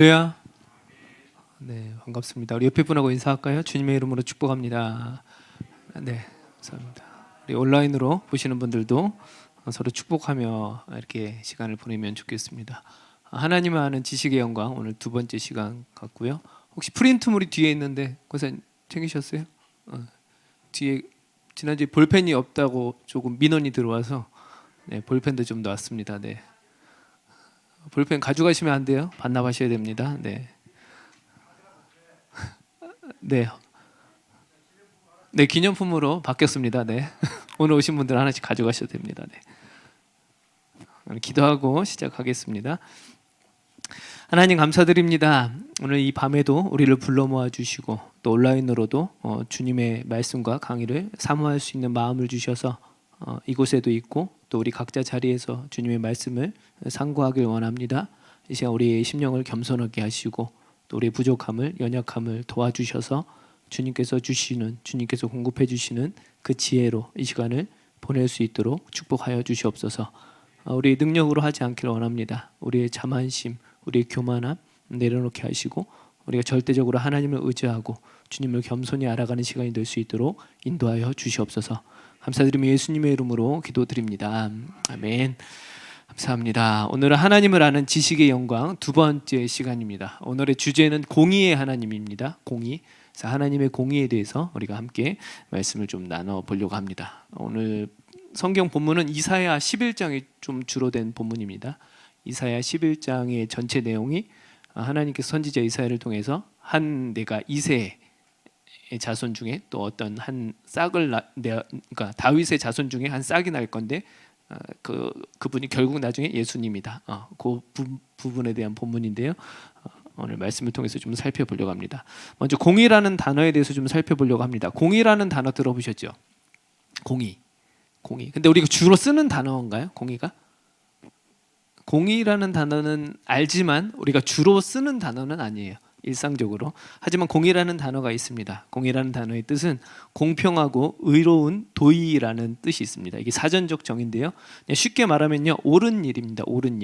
할렐루야. 네, 반갑습니다. 우리 옆에 분하고 인사할까요? 주님의 이름으로 축복합니다. 네, 감사합니다. 우리 온라인으로 보시는 분들도 서로 축복하며 이렇게 시간을 보내면 좋겠습니다. 하나님을 아는 지식의 영광, 오늘 두 번째 시간 같고요. 혹시 프린트물이 뒤에 있는데 고사님 챙기셨어요? 뒤에 지난주에 볼펜이 없다고 조금 민원이 들어와서 네, 볼펜도 좀 넣었습니다. 네. 볼펜 가져가시면 안 돼요. 반납하셔야 됩니다. 네. 네. 네, 기념품으로 바뀌었습니다. 네. 오늘 오신 분들 하나씩 가져가셔도 됩니다. 네. 오늘 기도하고 시작하겠습니다. 하나님 감사드립니다. 오늘 이 밤에도 우리를 불러 모아 주시고 또 온라인으로도 주님의 말씀과 강의를 사모할 수 있는 마음을 주셔서 이곳에도 있고 또 우리 각자 자리에서 주님의 말씀을 상고하길 원합니다. 이 시간 우리의 심령을 겸손하게 하시고 또 우리의 부족함을 연약함을 도와주셔서 주님께서 공급해 주시는 그 지혜로 이 시간을 보낼 수 있도록 축복하여 주시옵소서. 우리의 능력으로 하지 않기를 원합니다. 우리의 자만심, 우리의 교만함 내려놓게 하시고 우리가 절대적으로 하나님을 의지하고 주님을 겸손히 알아가는 시간이 될 수 있도록 인도하여 주시옵소서. 감사드리며 예수님의 이름으로 기도드립니다. 아멘. 감사합니다. 오늘은 하나님을 아는 지식의 영광 두 번째 시간입니다. 오늘의 주제는 공의의 하나님입니다. 공의. 하나님의 공의에 대해서 우리가 함께 말씀을 좀 나눠보려고 합니다. 오늘 성경 본문은 이사야 11장이 좀 주로 된 본문입니다. 이사야 11장의 전체 내용이 하나님께서 선지자 이사야를 통해서 한 내가 이세의 자손 중에 또 어떤 한 싹을 그러니까 다윗의 자손 중에 한 싹이 날 건데 그분이 결국 나중에 예수님이다. 그 부분에 대한 본문인데요. 오늘 말씀을 통해서 좀 살펴보려고 합니다. 먼저 공의라는 단어에 대해서 좀 살펴보려고 합니다. 공의라는 단어 들어보셨죠? 공의. 근데 우리가 주로 쓰는 단어인가요? 공의가? 공의라는 단어는 알지만 우리가 주로 쓰는 단어는 아니에요. 일상적으로. 하지만 공의라는 단어가 있습니다. 공의라는 단어의 뜻은 공평하고 의로운 도의라는 뜻이 있습니다. 이게 사전적 정의인데요. 쉽게 말하면요, 옳은 일입니다. 옳은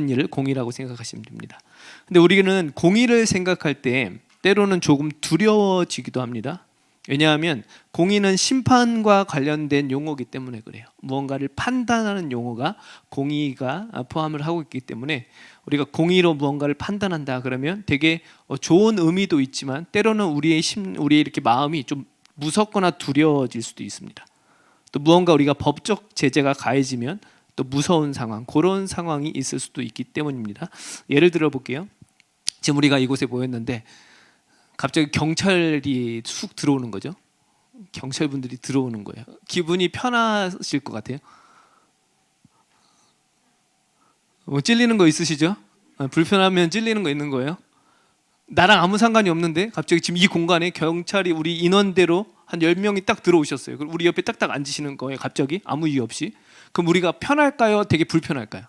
일을 공의라고 생각하시면 됩니다. 근데 우리는 공의를 생각할 때 때로는 조금 두려워지기도 합니다. 왜냐하면 공의는 심판과 관련된 용어이기 때문에 그래요. 무언가를 판단하는 용어가 공의가 포함을 하고 있기 때문에 우리가 공의로 무언가를 판단한다 그러면 되게 좋은 의미도 있지만 때로는 우리의 이렇게 마음이 좀 무섭거나 두려워질 수도 있습니다. 또 무언가 우리가 법적 제재가 가해지면 또 무서운 상황, 그런 상황이 있을 수도 있기 때문입니다. 예를 들어 볼게요. 지금 우리가 이곳에 모였는데 갑자기 경찰이 쑥 들어오는 거죠. 경찰분들이 들어오는 거예요. 기분이 편하실 것 같아요. 뭐 찔리는 거 있으시죠? 불편하면 찔리는 거 있는 거예요. 나랑 아무 상관이 없는데 갑자기 지금 이 공간에 경찰이 우리 인원대로 한 10명이 딱 들어오셨어요. 그럼 우리 옆에 딱딱 앉으시는 거예요. 갑자기 아무 이유 없이. 그럼 우리가 편할까요? 되게 불편할까요?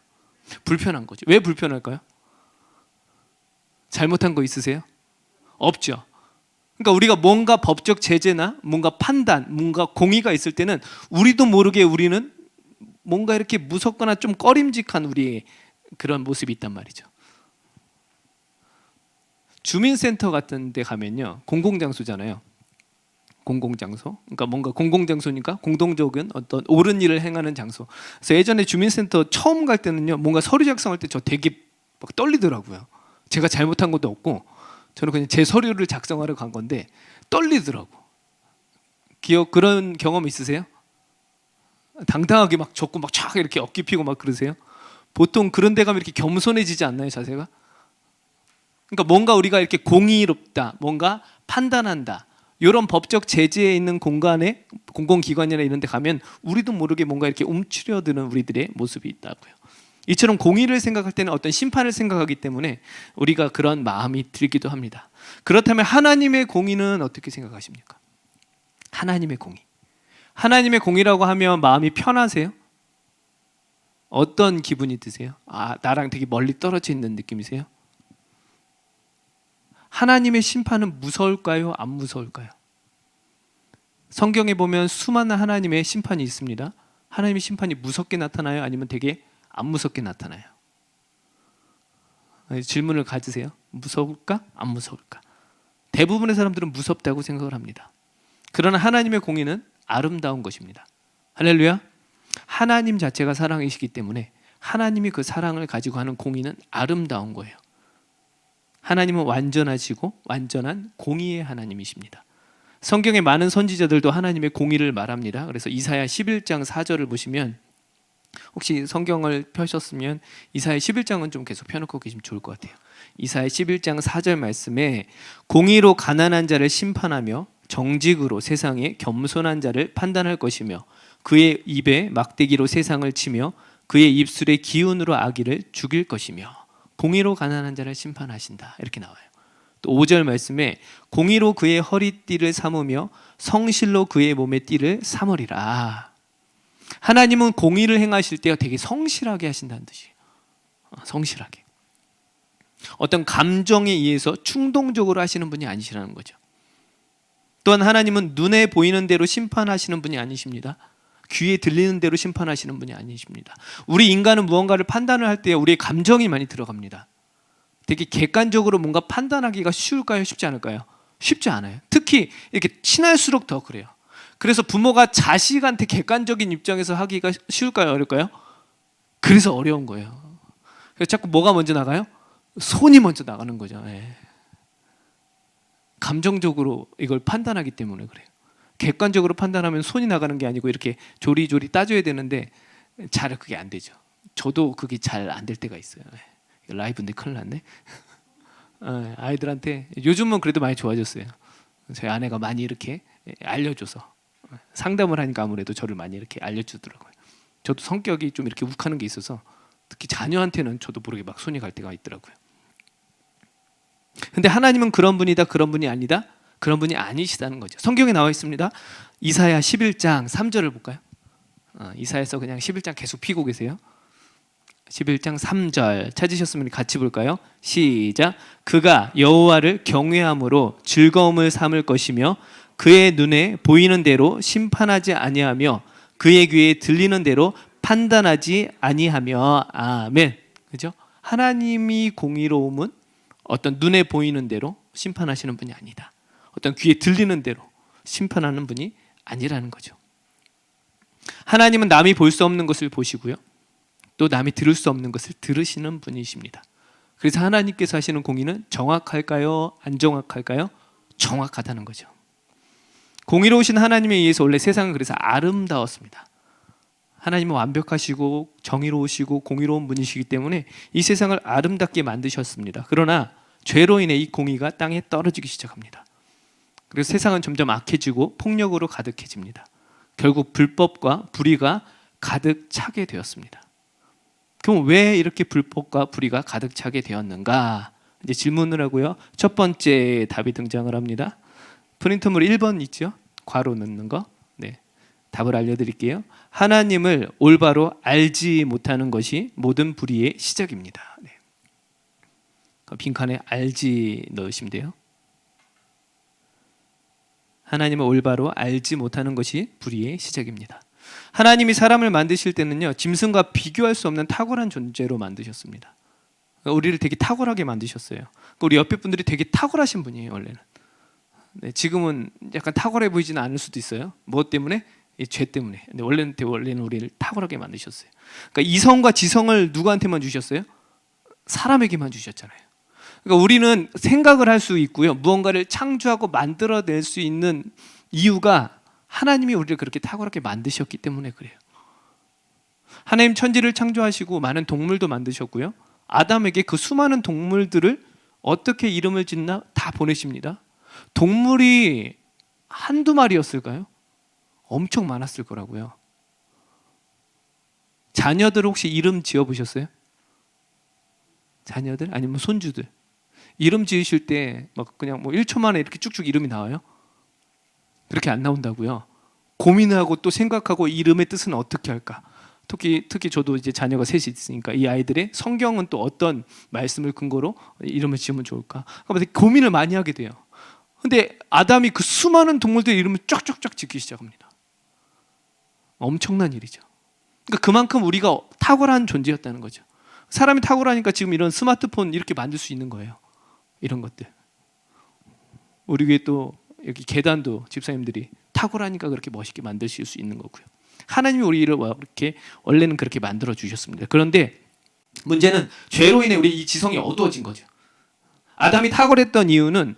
불편한 거죠. 왜 불편할까요? 잘못한 거 있으세요? 없죠. 그러니까 우리가 뭔가 법적 제재나 뭔가 판단, 뭔가 공의가 있을 때는 우리도 모르게 우리는 뭔가 이렇게 무섭거나 좀 꺼림직한 우리의 그런 모습이 있단 말이죠. 주민센터 같은 데 가면요, 공공장소잖아요. 공공장소. 그러니까 뭔가 공공장소니까 공동적인 어떤 옳은 일을 행하는 장소. 그래서 예전에 주민센터 처음 갈 때는요, 뭔가 서류 작성할 때 저 되게 막 떨리더라고요. 제가 잘못한 것도 없고 저는 그냥 제 서류를 작성하러 간 건데 떨리더라고. 그런 경험 있으세요? 당당하게 막 적고 막 촥 이렇게 어깨 피고 막 그러세요? 보통 그런 데 가면 이렇게 겸손해지지 않나요, 자세가? 그러니까 뭔가 우리가 이렇게 공의롭다, 뭔가 판단한다, 이런 법적 제재에 있는 공간에 공공기관이나 이런 데 가면 우리도 모르게 뭔가 이렇게 움츠려드는 우리들의 모습이 있다고요. 이처럼 공의를 생각할 때는 어떤 심판을 생각하기 때문에 우리가 그런 마음이 들기도 합니다. 그렇다면 하나님의 공의는 어떻게 생각하십니까? 하나님의 공의. 하나님의 공의라고 하면 마음이 편하세요? 어떤 기분이 드세요? 나랑 되게 멀리 떨어져 있는 느낌이세요? 하나님의 심판은 무서울까요? 안 무서울까요? 성경에 보면 수많은 하나님의 심판이 있습니다. 하나님의 심판이 무섭게 나타나요? 아니면 되게 안 무섭게 나타나요? 질문을 가지세요. 무서울까? 안 무서울까? 대부분의 사람들은 무섭다고 생각을 합니다. 그러나 하나님의 공의는 아름다운 것입니다. 할렐루야. 하나님 자체가 사랑이시기 때문에 하나님이 그 사랑을 가지고 하는 공의는 아름다운 거예요. 하나님은 완전하시고 완전한 공의의 하나님이십니다. 성경의 많은 선지자들도 하나님의 공의를 말합니다. 그래서 이사야 11장 4절을 보시면, 혹시 성경을 펴셨으면 이사야 11장은 좀 계속 펴놓고 계시면 좋을 것 같아요. 이사야 11장 4절 말씀에 공의로 가난한 자를 심판하며 정직으로 세상에 겸손한 자를 판단할 것이며 그의 입에 막대기로 세상을 치며 그의 입술의 기운으로 악의를 죽일 것이며 공의로 가난한 자를 심판하신다, 이렇게 나와요. 또 5절 말씀에 공의로 그의 허리띠를 삼으며 성실로 그의 몸의 띠를 삼으리라. 하나님은 공의를 행하실 때 되게 성실하게 하신다는 뜻이에요. 성실하게. 어떤 감정에 의해서 충동적으로 하시는 분이 아니시라는 거죠. 또한 하나님은 눈에 보이는 대로 심판하시는 분이 아니십니다. 귀에 들리는 대로 심판하시는 분이 아니십니다. 우리 인간은 무언가를 판단을 할 때 우리의 감정이 많이 들어갑니다. 되게 객관적으로 뭔가 판단하기가 쉬울까요? 쉽지 않을까요? 쉽지 않아요. 특히 이렇게 친할수록 더 그래요. 그래서 부모가 자식한테 객관적인 입장에서 하기가 쉬울까요? 어려울까요? 그래서 어려운 거예요. 그래서 자꾸 뭐가 먼저 나가요? 손이 먼저 나가는 거죠. 예. 감정적으로 이걸 판단하기 때문에 그래요. 객관적으로 판단하면 손이 나가는 게 아니고 이렇게 조리조리 따져야 되는데 잘 그게 안 되죠. 저도 그게 잘 안 될 때가 있어요. 라이브인데 큰일 났네. 아이들한테 요즘은 그래도 많이 좋아졌어요. 저희 아내가 많이 이렇게 알려줘서 상담을 하니까 아무래도 저를 많이 이렇게 알려주더라고요. 저도 성격이 좀 이렇게 욱하는 게 있어서 특히 자녀한테는 저도 모르게 막 손이 갈 때가 있더라고요. 근데 하나님은 그런 분이다, 그런 분이 아니다, 그런 분이 아니시다는 거죠. 성경에 나와 있습니다. 이사야 11장 3절을 볼까요? 이사야서 그냥 11장 계속 피고 계세요. 11장 3절 찾으셨으면 같이 볼까요? 시작. 그가 여호와를 경외함으로 즐거움을 삼을 것이며 그의 눈에 보이는 대로 심판하지 아니하며 그의 귀에 들리는 대로 판단하지 아니하며. 아멘. 그죠? 하나님이 공의로움은 어떤 눈에 보이는 대로 심판하시는 분이 아니다. 어떤 귀에 들리는 대로 심판하는 분이 아니라는 거죠. 하나님은 남이 볼 수 없는 것을 보시고요, 또 남이 들을 수 없는 것을 들으시는 분이십니다. 그래서 하나님께서 하시는 공의는 정확할까요? 안 정확할까요? 정확하다는 거죠. 공의로우신 하나님에 의해서 원래 세상은 그래서 아름다웠습니다. 하나님은 완벽하시고 정의로우시고 공의로운 분이시기 때문에 이 세상을 아름답게 만드셨습니다. 그러나 죄로 인해 이 공의가 땅에 떨어지기 시작합니다. 그래서 세상은 점점 악해지고 폭력으로 가득해집니다. 결국 불법과 불의가 가득 차게 되었습니다. 그럼 왜 이렇게 불법과 불의가 가득 차게 되었는가? 이제 질문을 하고요. 첫 번째 답이 등장을 합니다. 프린트물 1번 있죠? 괄호 넣는 거. 네, 답을 알려드릴게요. 하나님을 올바로 알지 못하는 것이 모든 불의의 시작입니다. 네. 빈칸에 알지 넣으시면 돼요. 하나님을 올바로 알지 못하는 것이 불의의 시작입니다. 하나님이 사람을 만드실 때는요, 짐승과 비교할 수 없는 탁월한 존재로 만드셨습니다. 우리를 되게 탁월하게 만드셨어요. 우리 옆에 분들이 되게 탁월하신 분이에요, 원래는. 네, 지금은 약간 탁월해 보이지는 않을 수도 있어요. 뭐 때문에? 이 죄 때문에. 근데 원래는 우리를 탁월하게 만드셨어요. 그러니까 이성과 지성을 누구한테만 주셨어요? 사람에게만 주셨잖아요. 그러니까 우리는 생각을 할 수 있고요, 무언가를 창조하고 만들어낼 수 있는 이유가 하나님이 우리를 그렇게 탁월하게 만드셨기 때문에 그래요. 하나님 천지를 창조하시고 많은 동물도 만드셨고요, 아담에게 그 수많은 동물들을 어떻게 이름을 짓나 다 보내십니다. 동물이 한두 마리였을까요? 엄청 많았을 거라고요. 자녀들 혹시 이름 지어보셨어요? 자녀들? 아니면 손주들? 이름 지으실 때 막 그냥 뭐 1초 만에 이렇게 쭉쭉 이름이 나와요? 그렇게 안 나온다고요. 고민하고 또 생각하고 이름의 뜻은 어떻게 할까? 특히 저도 이제 자녀가 셋이 있으니까 이 아이들의 성경은 또 어떤 말씀을 근거로 이름을 지으면 좋을까? 그러니까 고민을 많이 하게 돼요. 근데 아담이 그 수많은 동물들의 이름을 쫙쫙쫙 짓기 시작합니다. 엄청난 일이죠. 그러니까 그만큼 우리가 탁월한 존재였다는 거죠. 사람이 탁월하니까 지금 이런 스마트폰 이렇게 만들 수 있는 거예요. 이런 것들. 우리 교회 또 여기 계단도 집사님들이 탁월하니까 그렇게 멋있게 만드실 수 있는 거고요. 하나님이 우리를 이렇게 원래는 그렇게 만들어 주셨습니다. 그런데 문제는 죄로 인해 우리 이 지성이 어두워진 거죠. 아담이 탁월했던 이유는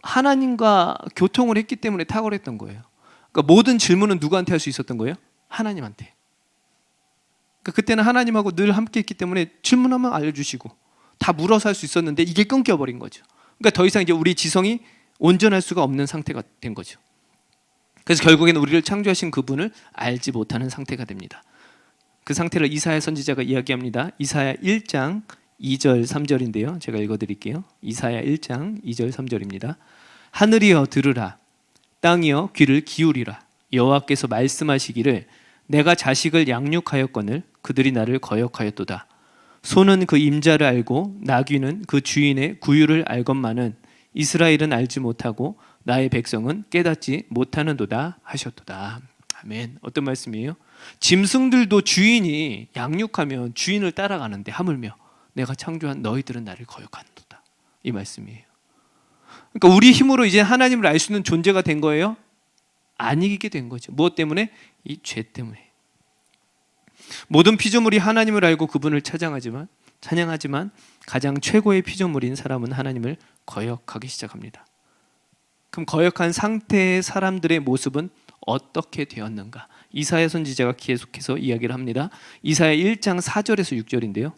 하나님과 교통을 했기 때문에 탁월했던 거예요. 그러니까 모든 질문은 누구한테 할 수 있었던 거예요? 하나님한테. 그러니까 그때는 하나님하고 늘 함께 했기 때문에 질문하면 알려주시고 다 물어서 할 수 있었는데 이게 끊겨버린 거죠. 그러니까 더 이상 이제 우리 지성이 온전할 수가 없는 상태가 된 거죠. 그래서 결국에는 우리를 창조하신 그분을 알지 못하는 상태가 됩니다. 그 상태를 이사야 선지자가 이야기합니다. 이사야 1장 2절 3절인데요. 제가 읽어드릴게요. 이사야 1장 2절 3절입니다. 하늘이여 들으라, 땅이여 귀를 기울이라. 여호와께서 말씀하시기를 내가 자식을 양육하였거늘 그들이 나를 거역하였도다. 소는 그 임자를 알고 나귀는 그 주인의 구유를 알건만은 이스라엘은 알지 못하고 나의 백성은 깨닫지 못하는도다 하셨도다. 아멘. 어떤 말씀이에요? 짐승들도 주인이 양육하면 주인을 따라가는데 하물며 내가 창조한 너희들은 나를 거역하는도다. 이 말씀이에요. 그러니까 우리 힘으로 이제 하나님을 알 수 있는 존재가 된 거예요? 아니게 된 거죠. 무엇 때문에? 이 죄 때문에. 모든 피조물이 하나님을 알고 그분을 찬양하지만 가장 최고의 피조물인 사람은 하나님을 거역하기 시작합니다. 그럼 거역한 상태의 사람들의 모습은 어떻게 되었는가? 이사야 선지자가 계속해서 이야기를 합니다. 이사야 1장 4절에서 6절인데요.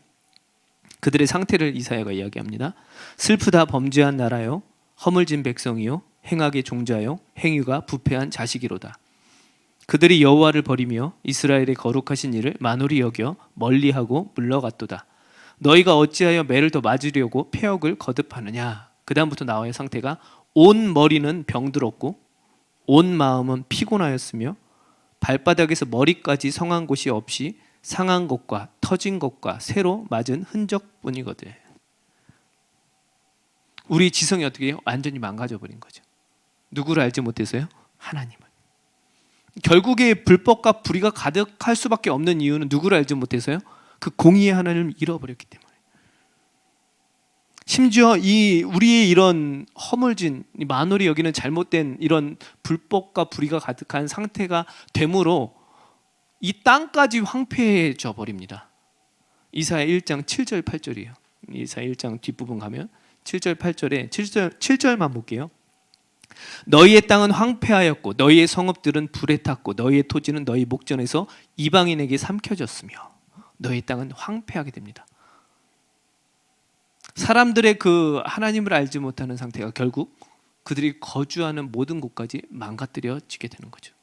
그들의 상태를 이사야가 이야기합니다. 슬프다 범죄한 나라요, 허물진 백성이요, 행악의 종자요, 행위가 부패한 자식이로다. 그들이 여호와를 버리며 이스라엘의 거룩하신 이를 만홀히 여겨 멀리하고 물러갔도다. 너희가 어찌하여 매를 더 맞으려고 폐역을 거듭하느냐. 그 다음부터 나와요. 상태가 온 머리는 병들었고 온 마음은 피곤하였으며 발바닥에서 머리까지 성한 곳이 없이 상한 것과 터진 것과 새로 맞은 흔적뿐이거든. 우리 지성이 어떻게 해요? 완전히 망가져 버린 거죠. 누구를 알지 못해서요? 하나님을. 결국에 불법과 불의가 가득할 수밖에 없는 이유는 누구를 알지 못해서요? 그 공의의 하나님을 잃어버렸기 때문에. 심지어 우리의 이런 허물진 만홀히 여기는 잘못된 이런 불법과 불의가 가득한 상태가 되므로 이 땅까지 황폐해져 버립니다. 이사야 1장 7절 8절이에요. 이사야 1장 뒷부분 가면 7절 8절에 7절만 볼게요. 너희의 땅은 황폐하였고 너희의 성읍들은 불에 탔고 너희의 토지는 너희 목전에서 이방인에게 삼켜졌으며 너희 땅은 황폐하게 됩니다. 사람들의 그 하나님을 알지 못하는 상태가 결국 그들이 거주하는 모든 곳까지 망가뜨려지게 되는 거죠.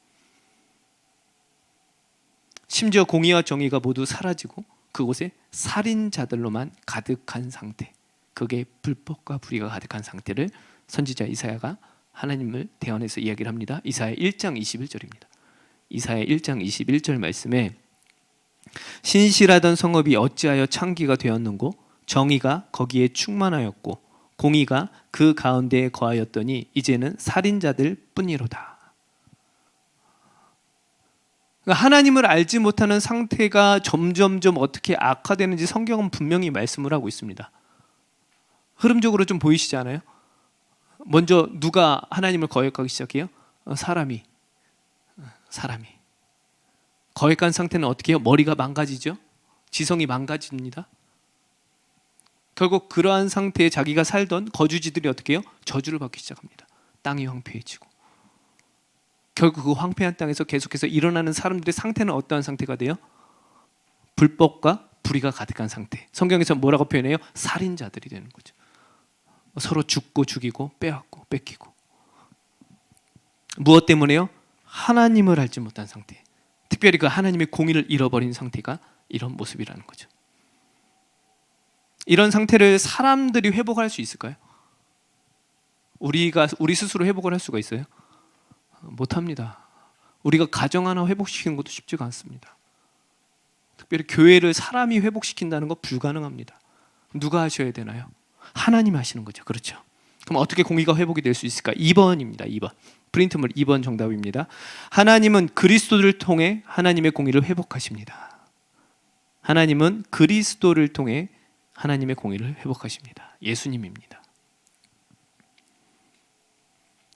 심지어 공의와 정의가 모두 사라지고 그곳에 살인자들로만 가득한 상태, 그게 불법과 불의가 가득한 상태를 선지자 이사야가 하나님을 대언해서 이야기를 합니다. 이사야 1장 21절입니다. 이사야 1장 21절 말씀에 신실하던 성읍이 어찌하여 창기가 되었는고 정의가 거기에 충만하였고 공의가 그 가운데에 거하였더니 이제는 살인자들 뿐이로다. 그러니까 하나님을 알지 못하는 상태가 점점점 어떻게 악화되는지 성경은 분명히 말씀을 하고 있습니다. 흐름적으로 좀 보이시지 않아요? 먼저 누가 하나님을 거역하기 시작해요? 사람이 거역한 상태는 어떻게 해요? 머리가 망가지죠? 지성이 망가집니다. 결국 그러한 상태에 자기가 살던 거주지들이 어떻게 해요? 저주를 받기 시작합니다. 땅이 황폐해지고 결국 그 황폐한 땅에서 계속해서 일어나는 사람들의 상태는 어떠한 상태가 돼요? 불법과 불의가 가득한 상태. 성경에서 뭐라고 표현해요? 살인자들이 되는 거죠. 서로 죽고 죽이고 빼앗고 뺏기고. 무엇 때문에요? 하나님을 알지 못한 상태. 특별히 그 하나님의 공의를 잃어버린 상태가 이런 모습이라는 거죠. 이런 상태를 사람들이 회복할 수 있을까요? 우리 스스로 회복을 할 수가 있어요? 못합니다. 우리가 가정 하나 회복시키는 것도 쉽지가 않습니다. 특별히 교회를 사람이 회복시킨다는 거 불가능합니다. 누가 하셔야 되나요? 하나님 하시는 거죠. 그렇죠? 그럼 어떻게 공의가 회복이 될 수 있을까? 2번입니다. 2번. 프린트물 2번 정답입니다. 하나님은 그리스도를 통해 하나님의 공의를 회복하십니다. 하나님은 그리스도를 통해 하나님의 공의를 회복하십니다. 예수님입니다.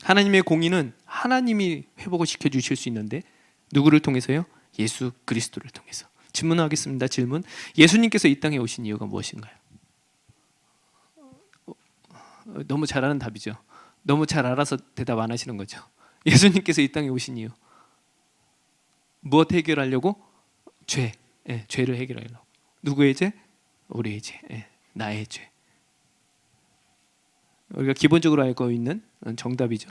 하나님의 공의는 하나님이 회복을 시켜주실 수 있는데 누구를 통해서요? 예수 그리스도를 통해서. 질문하겠습니다. 질문. 예수님께서 이 땅에 오신 이유가 무엇인가요? 너무 잘 아는 답이죠. 너무 잘 알아서 대답 안 하시는 거죠. 예수님께서 이 땅에 오신 이유. 무엇 해결하려고? 죄. 죄를 해결하려고. 누구의 죄? 우리의 죄. 나의 죄. 우리가 기본적으로 알고 있는 정답이죠.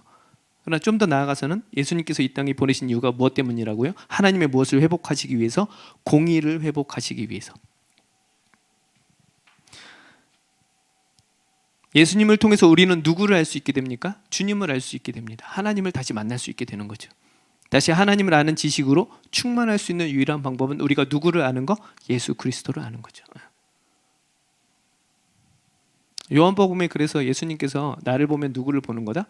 그러나 좀 더 나아가서는 예수님께서 이 땅에 보내신 이유가 무엇 때문이라고요? 하나님의 무엇을 회복하시기 위해서? 공의를 회복하시기 위해서. 예수님을 통해서 우리는 누구를 알 수 있게 됩니까? 주님을 알 수 있게 됩니다. 하나님을 다시 만날 수 있게 되는 거죠. 다시 하나님을 아는 지식으로 충만할 수 있는 유일한 방법은 우리가 누구를 아는 거? 예수 그리스도를 아는 거죠. 요한복음에 그래서 예수님께서 나를 보면 누구를 보는 거다?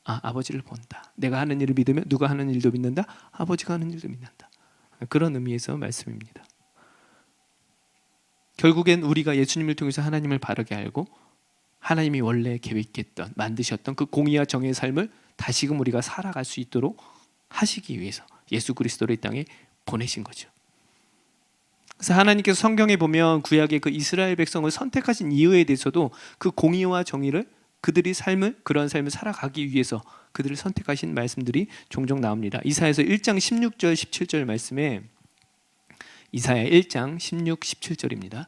아버지를 본다. 내가 하는 일을 믿으면 누가 하는 일도 믿는다? 아버지가 하는 일도 믿는다. 그런 의미에서 말씀입니다. 결국엔 우리가 예수님을 통해서 하나님을 바르게 알고 하나님이 원래 계획했던, 만드셨던 그 공의와 정의의 삶을 다시금 우리가 살아갈 수 있도록 하시기 위해서 예수 그리스도를 이 땅에 보내신 거죠. 그래서 하나님께서 성경에 보면 구약의 그 이스라엘 백성을 선택하신 이유에 대해서도 그 공의와 정의를 그들이 그런 삶을 살아가기 위해서 그들을 선택하신 말씀들이 종종 나옵니다. 이사야서 1장 16절 17절 말씀에 이사야 1장 16, 17절입니다.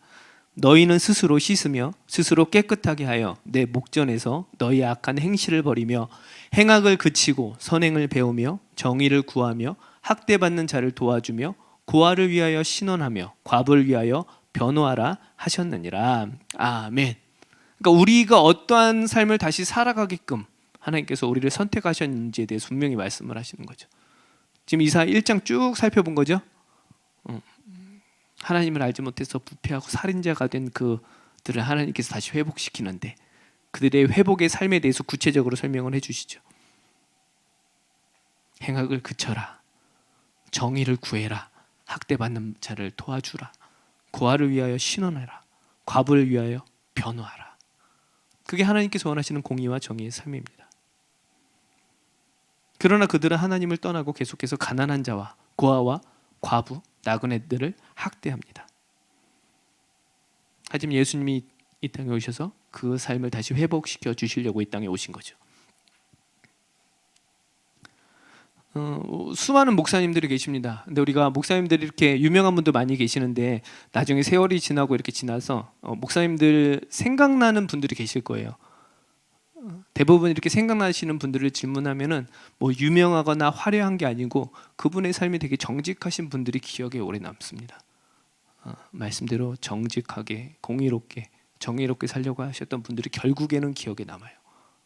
너희는 스스로 씻으며 스스로 깨끗하게 하여 내 목전에서 너희 악한 행실을 버리며 행악을 그치고 선행을 배우며 정의를 구하며 학대받는 자를 도와주며 고아를 위하여 신원하며 과부를 위하여 변호하라 하셨느니라. 아멘. 그러니까 우리가 어떠한 삶을 다시 살아가게끔 하나님께서 우리를 선택하셨는지에 대해서 분명히 말씀을 하시는 거죠. 지금 이사야 1장 쭉 살펴본 거죠. 하나님을 알지 못해서 부패하고 살인자가 된 그들을 하나님께서 다시 회복시키는데 그들의 회복의 삶에 대해서 구체적으로 설명을 해주시죠. 행악을 그쳐라. 정의를 구해라. 학대받는 자를 도와주라. 고아를 위하여 신원하라. 과부를 위하여 변호하라. 그게 하나님께서 원하시는 공의와 정의의 삶입니다. 그러나 그들은 하나님을 떠나고 계속해서 가난한 자와 고아와 과부, 나그네들을 학대합니다. 하지만 예수님이 이 땅에 오셔서 그 삶을 다시 회복시켜 주시려고 이 땅에 오신 거죠. 수많은 목사님들이 계십니다. 근데 우리가 목사님들이 이렇게 유명한 분도 많이 계시는데 나중에 세월이 지나고 이렇게 지나서 목사님들 생각나는 분들이 계실 거예요. 대부분 이렇게 생각나시는 분들을 질문하면은 뭐 유명하거나 화려한 게 아니고 그분의 삶이 되게 정직하신 분들이 기억에 오래 남습니다. 말씀대로 정직하게, 공의롭게, 정의롭게 살려고 하셨던 분들이 결국에는 기억에 남아요.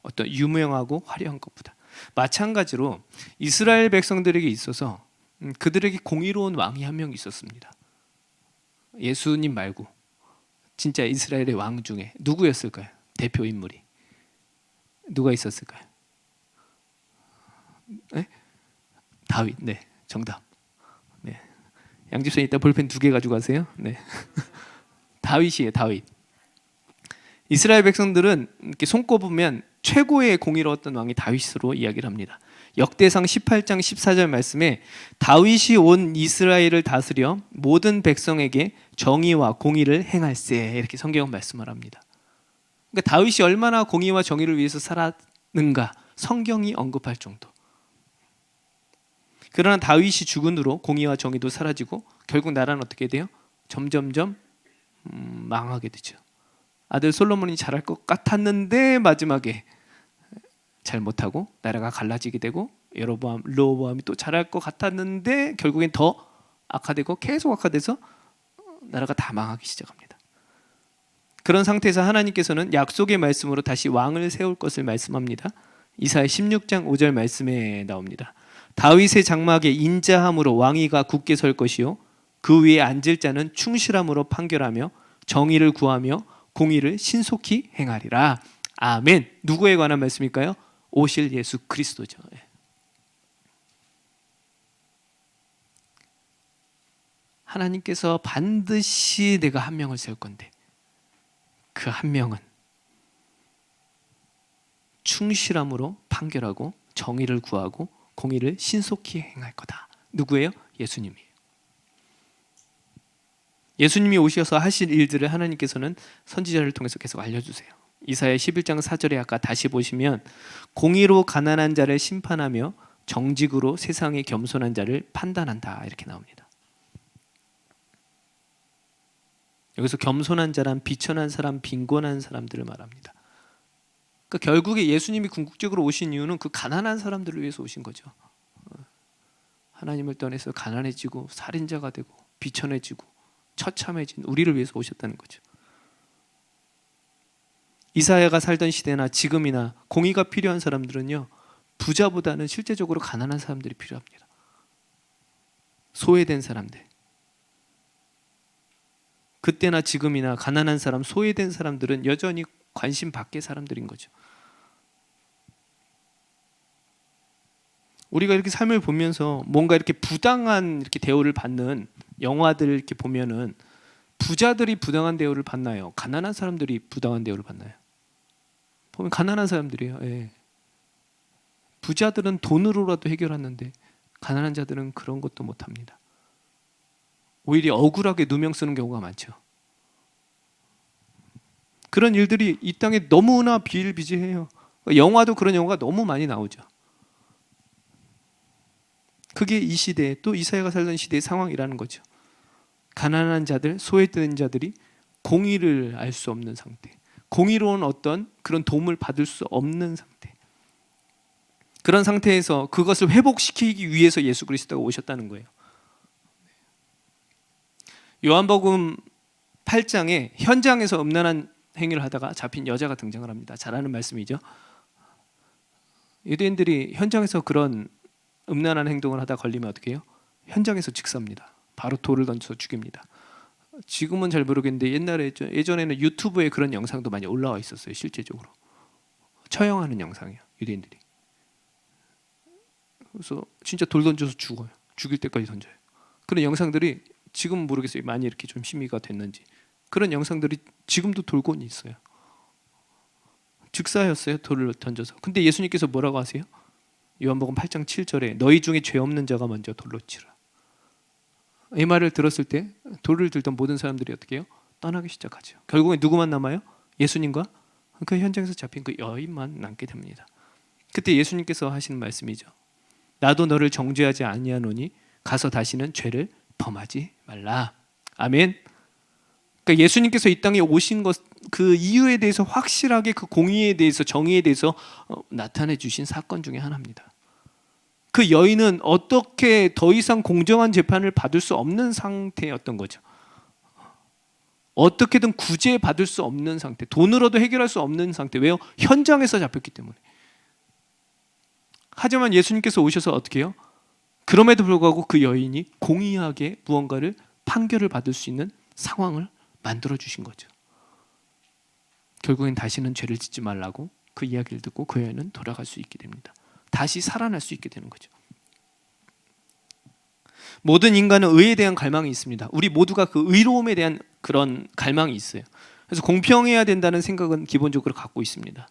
어떤 유명하고 화려한 것보다. 마찬가지로 이스라엘 백성들에게 있어서 그들에게 공의로운 왕이 한 명 있었습니다. 예수님 말고 진짜 이스라엘의 왕 중에 누구였을까요? 대표 인물이 누가 있었을까요? 네? 다윗. 네, 정답. 네. 양집사님 이따 볼펜 2개 가지고 가세요. 네. 다윗이에요, 다윗. 이스라엘 백성들은 이렇게 손꼽으면 최고의 공의로웠던 왕이 다윗으로 이야기를 합니다. 역대상 18장 14절 말씀에 다윗이 온 이스라엘을 다스려 모든 백성에게 정의와 공의를 행할세, 이렇게 성경은 말씀을 합니다. 그러니까 다윗이 얼마나 공의와 정의를 위해서 살았는가 성경이 언급할 정도. 그러나 다윗이 죽은 후로 공의와 정의도 사라지고 결국 나라는 어떻게 돼요? 점점점 망하게 되죠. 아들 솔로몬이 잘할 것 같았는데 마지막에 잘 못하고 나라가 갈라지게 되고 르호보암이 또 잘할 것 같았는데 결국엔 더 악화되고 계속 악화돼서 나라가 다 망하기 시작합니다. 그런 상태에서 하나님께서는 약속의 말씀으로 다시 왕을 세울 것을 말씀합니다. 이사야 16장 5절 말씀에 나옵니다. 다윗의 장막에 인자함으로 왕위가 굳게 설 것이요 그 위에 앉을 자는 충실함으로 판결하며 정의를 구하며 공의를 신속히 행하리라. 아멘. 누구에 관한 말씀일까요? 오실 예수 그리스도죠. 하나님께서 반드시 내가 한 명을 세울 건데 그 한 명은 충실함으로 판결하고 정의를 구하고 공의를 신속히 행할 거다. 누구예요? 예수님이에요. 예수님이 오셔서 하실 일들을 하나님께서는 선지자를 통해서 계속 알려주세요. 이사야 11장 4절에 아까 다시 보시면 공의로 가난한 자를 심판하며 정직으로 세상의 겸손한 자를 판단한다 이렇게 나옵니다. 여기서 겸손한 자란 비천한 사람, 빈곤한 사람들을 말합니다. 그러니까 결국에 예수님이 궁극적으로 오신 이유는 그 가난한 사람들을 위해서 오신 거죠. 하나님을 떠나서 가난해지고 살인자가 되고 비천해지고 처참해진 우리를 위해서 오셨다는 거죠. 이사야가 살던 시대나 지금이나 공의가 필요한 사람들은요, 부자보다는 실제적으로 가난한 사람들이 필요합니다. 소외된 사람들. 그때나 지금이나 가난한 사람, 소외된 사람들은 여전히 관심 밖의 사람들인 거죠. 우리가 이렇게 삶을 보면서 뭔가 이렇게 부당한 이렇게 대우를 받는 영화들 이렇게 보면은 부자들이 부당한 대우를 받나요? 가난한 사람들이 부당한 대우를 받나요? 보면 가난한 사람들이에요. 예. 부자들은 돈으로라도 해결하는데 가난한 자들은 그런 것도 못합니다. 오히려 억울하게 누명 쓰는 경우가 많죠. 그런 일들이 이 땅에 너무나 비일비재해요. 영화도 그런 영화가 너무 많이 나오죠. 그게 이 시대, 또 이사야가 살던 시대의 상황이라는 거죠. 가난한 자들, 소외된 자들이 공의를 알 수 없는 상태, 공의로운 어떤 그런 도움을 받을 수 없는 상태, 그런 상태에서 그것을 회복시키기 위해서 예수 그리스도가 오셨다는 거예요. 요한복음 8장에 현장에서 음란한 행위를 하다가 잡힌 여자가 등장을 합니다. 잘 아는 말씀이죠. 유대인들이 현장에서 그런 음란한 행동을 하다 걸리면 어떻게 해요? 현장에서 직사합니다. 바로 돌을 던져서 죽입니다. 지금은 잘 모르겠는데 예전에는 유튜브에 그런 영상도 많이 올라와 있었어요. 실제적으로 처형하는 영상이에요. 유대인들이. 그래서 진짜 돌 던져서 죽어요. 죽일 때까지 던져요. 그런 영상들이 지금은 모르겠어요. 많이 이렇게 좀 심의가 됐는지. 그런 영상들이 지금도 돌고 있어요. 즉사였어요. 돌을 던져서. 근데 예수님께서 뭐라고 하세요? 요한복음 8장 7절에 너희 중에 죄 없는 자가 먼저 돌로 치라. 이 말을 들었을 때 돌을 들던 모든 사람들이 어떻게 해요? 떠나기 시작하죠. 결국에 누구만 남아요? 예수님과 그 현장에서 잡힌 그 여인만 남게 됩니다. 그때 예수님께서 하시는 말씀이죠. 나도 너를 정죄하지 아니하노니 가서 다시는 죄를 범하지 말라. 아멘. 그러니까 예수님께서 이 땅에 오신 것, 그 이유에 대해서 확실하게 그 공의에 대해서 정의에 대해서 나타내 주신 사건 중에 하나입니다. 그 여인은 어떻게 더 이상 공정한 재판을 받을 수 없는 상태였던 거죠. 어떻게든 구제받을 수 없는 상태, 돈으로도 해결할 수 없는 상태. 왜요? 현장에서 잡혔기 때문에. 하지만 예수님께서 오셔서 어떻게 해요? 그럼에도 불구하고 그 여인이 공의하게 무언가를 판결을 받을 수 있는 상황을 만들어 주신 거죠. 결국엔 다시는 죄를 짓지 말라고 그 이야기를 듣고 그 여인은 돌아갈 수 있게 됩니다. 다시 살아날 수 있게 되는 거죠. 모든 인간은 의에 대한 갈망이 있습니다. 우리 모두가 그 의로움에 대한 그런 갈망이 있어요. 그래서 공평해야 된다는 생각은 기본적으로 갖고 있습니다.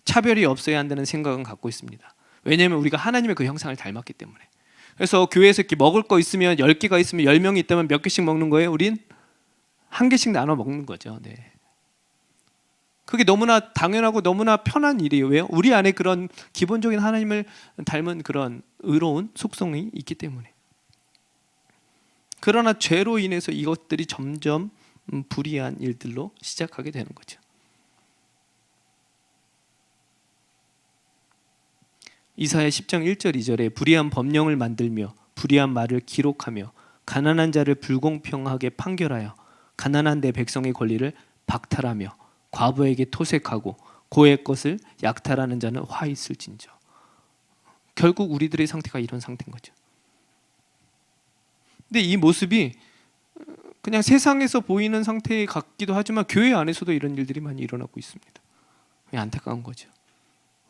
차별이 없어야 한다는 생각은 갖고 있습니다. 왜냐하면 우리가 하나님의 그 형상을 닮았기 때문에. 그래서 교회에서 이렇게 먹을 거 있으면 10개가 있으면 10명이 있다면 몇 개씩 먹는 거예요? 우린 한 개씩 나눠 먹는 거죠. 네. 그게 너무나 당연하고 너무나 편한 일이에요. 왜요? 우리 안에 그런 기본적인 하나님을 닮은 그런 의로운 속성이 있기 때문에. 그러나 죄로 인해서 이것들이 점점 불의한 일들로 시작하게 되는 거죠. 이사야 10장 1절 2절에 불의한 법령을 만들며 불의한 말을 기록하며 가난한 자를 불공평하게 판결하여 가난한 내 백성의 권리를 박탈하며 과부에게 토색하고 고의 것을 약탈하는 자는 화 있을진저. 결국 우리들의 상태가 이런 상태인 거죠. 근데 이 모습이 그냥 세상에서 보이는 상태 같기도 하지만 교회 안에서도 이런 일들이 많이 일어나고 있습니다. 안타까운 거죠.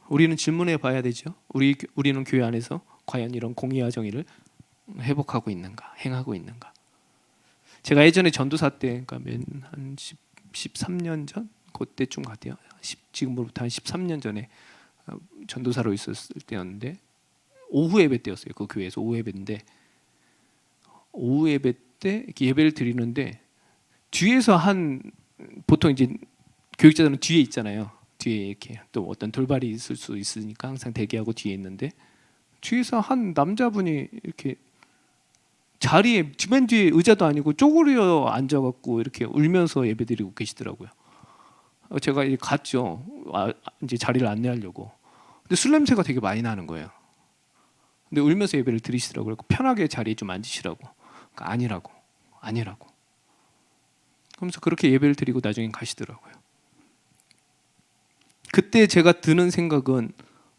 우리는 질문해 봐야 되죠. 우리는 교회 안에서 과연 이런 공의와 정의를 회복하고 있는가, 행하고 있는가. 제가 예전에 전도사 때, 그러니까 한 13년 전 그때쯤 같아요. 지금부터 한 13년 전에 전도사로 있었을 때였는데 오후 예배 때였어요. 그 교회에서 오후 예배인데 오후 예배 때 이렇게 예배를 드리는데 뒤에서 보통 이제 교육자들은 뒤에 있잖아요. 뒤에 이렇게 또 어떤 돌발이 있을 수 있으니까 항상 대기하고 뒤에 있는데 뒤에서 한 남자분이 이렇게 자리에 맨 뒤에 의자도 아니고 쪼그려 앉아갖고 이렇게 울면서 예배드리고 계시더라고요. 제가 이제 갔죠. 이제 자리를 안내하려고. 근데 술 냄새가 되게 많이 나는 거예요. 근데 울면서 예배를 드리시더라고요. 편하게 자리에 좀 앉으시라고. 그러니까 아니라고. 그러면서 그렇게 예배를 드리고 나중에 가시더라고요. 그때 제가 드는 생각은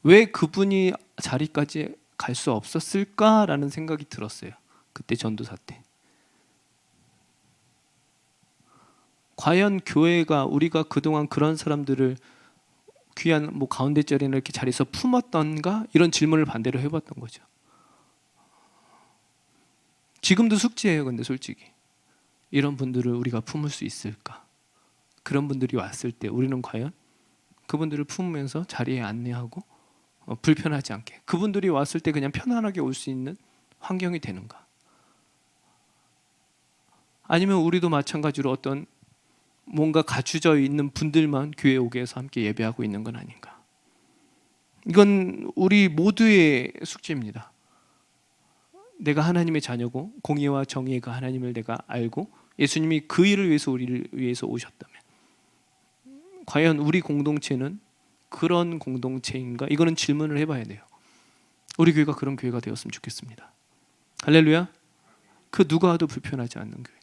왜 그분이 자리까지 갈 수 없었을까라는 생각이 들었어요. 그때 전도사 때. 과연 교회가 우리가 그동안 그런 사람들을 귀한 뭐 가운데 자리나 이렇게 자리에서 품었던가 이런 질문을 반대로 해봤던 거죠. 지금도 숙제예요. 근데 솔직히 이런 분들을 우리가 품을 수 있을까? 그런 분들이 왔을 때 우리는 과연 그분들을 품으면서 자리에 안내하고 불편하지 않게 그분들이 왔을 때 그냥 편안하게 올 수 있는 환경이 되는가? 아니면 우리도 마찬가지로 어떤 뭔가 갖추져 있는 분들만 교회에 오게 해서 함께 예배하고 있는 건 아닌가? 이건 우리 모두의 숙제입니다. 내가 하나님의 자녀고 공의와 정의의 그 하나님을 내가 알고 예수님이 그 일을 위해서 우리를 위해서 오셨다면 과연 우리 공동체는 그런 공동체인가? 이거는 질문을 해봐야 돼요. 우리 교회가 그런 교회가 되었으면 좋겠습니다. 할렐루야. 그 누가 와도 불편하지 않는 교회,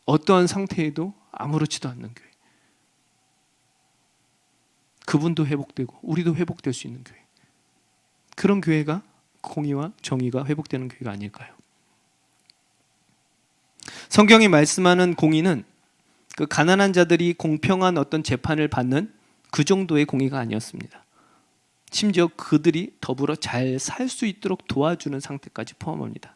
어떠한 상태에도 아무렇지도 않는 교회, 그분도 회복되고 우리도 회복될 수 있는 교회, 그런 교회가 공의와 정의가 회복되는 교회가 아닐까요? 성경이 말씀하는 공의는 그 가난한 자들이 공평한 어떤 재판을 받는 그 정도의 공의가 아니었습니다. 심지어 그들이 더불어 잘 살 수 있도록 도와주는 상태까지 포함합니다.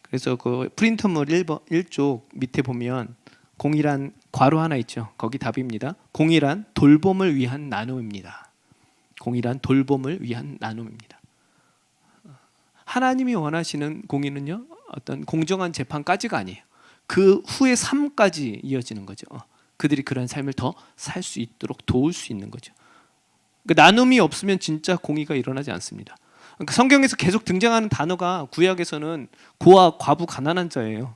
그래서 그 프린터물 1쪽 밑에 보면 공의란 괄호 하나 있죠. 거기 답입니다. 공의란 돌봄을 위한 나눔입니다. 공의란 돌봄을 위한 나눔입니다. 하나님이 원하시는 공의는요, 어떤 공정한 재판까지가 아니에요. 그 후의 삶까지 이어지는 거죠. 그들이 그런 삶을 더 살 수 있도록 도울 수 있는 거죠. 그 나눔이 없으면 진짜 공의가 일어나지 않습니다. 그러니까 성경에서 계속 등장하는 단어가 구약에서는 고아, 과부, 가난한 자예요.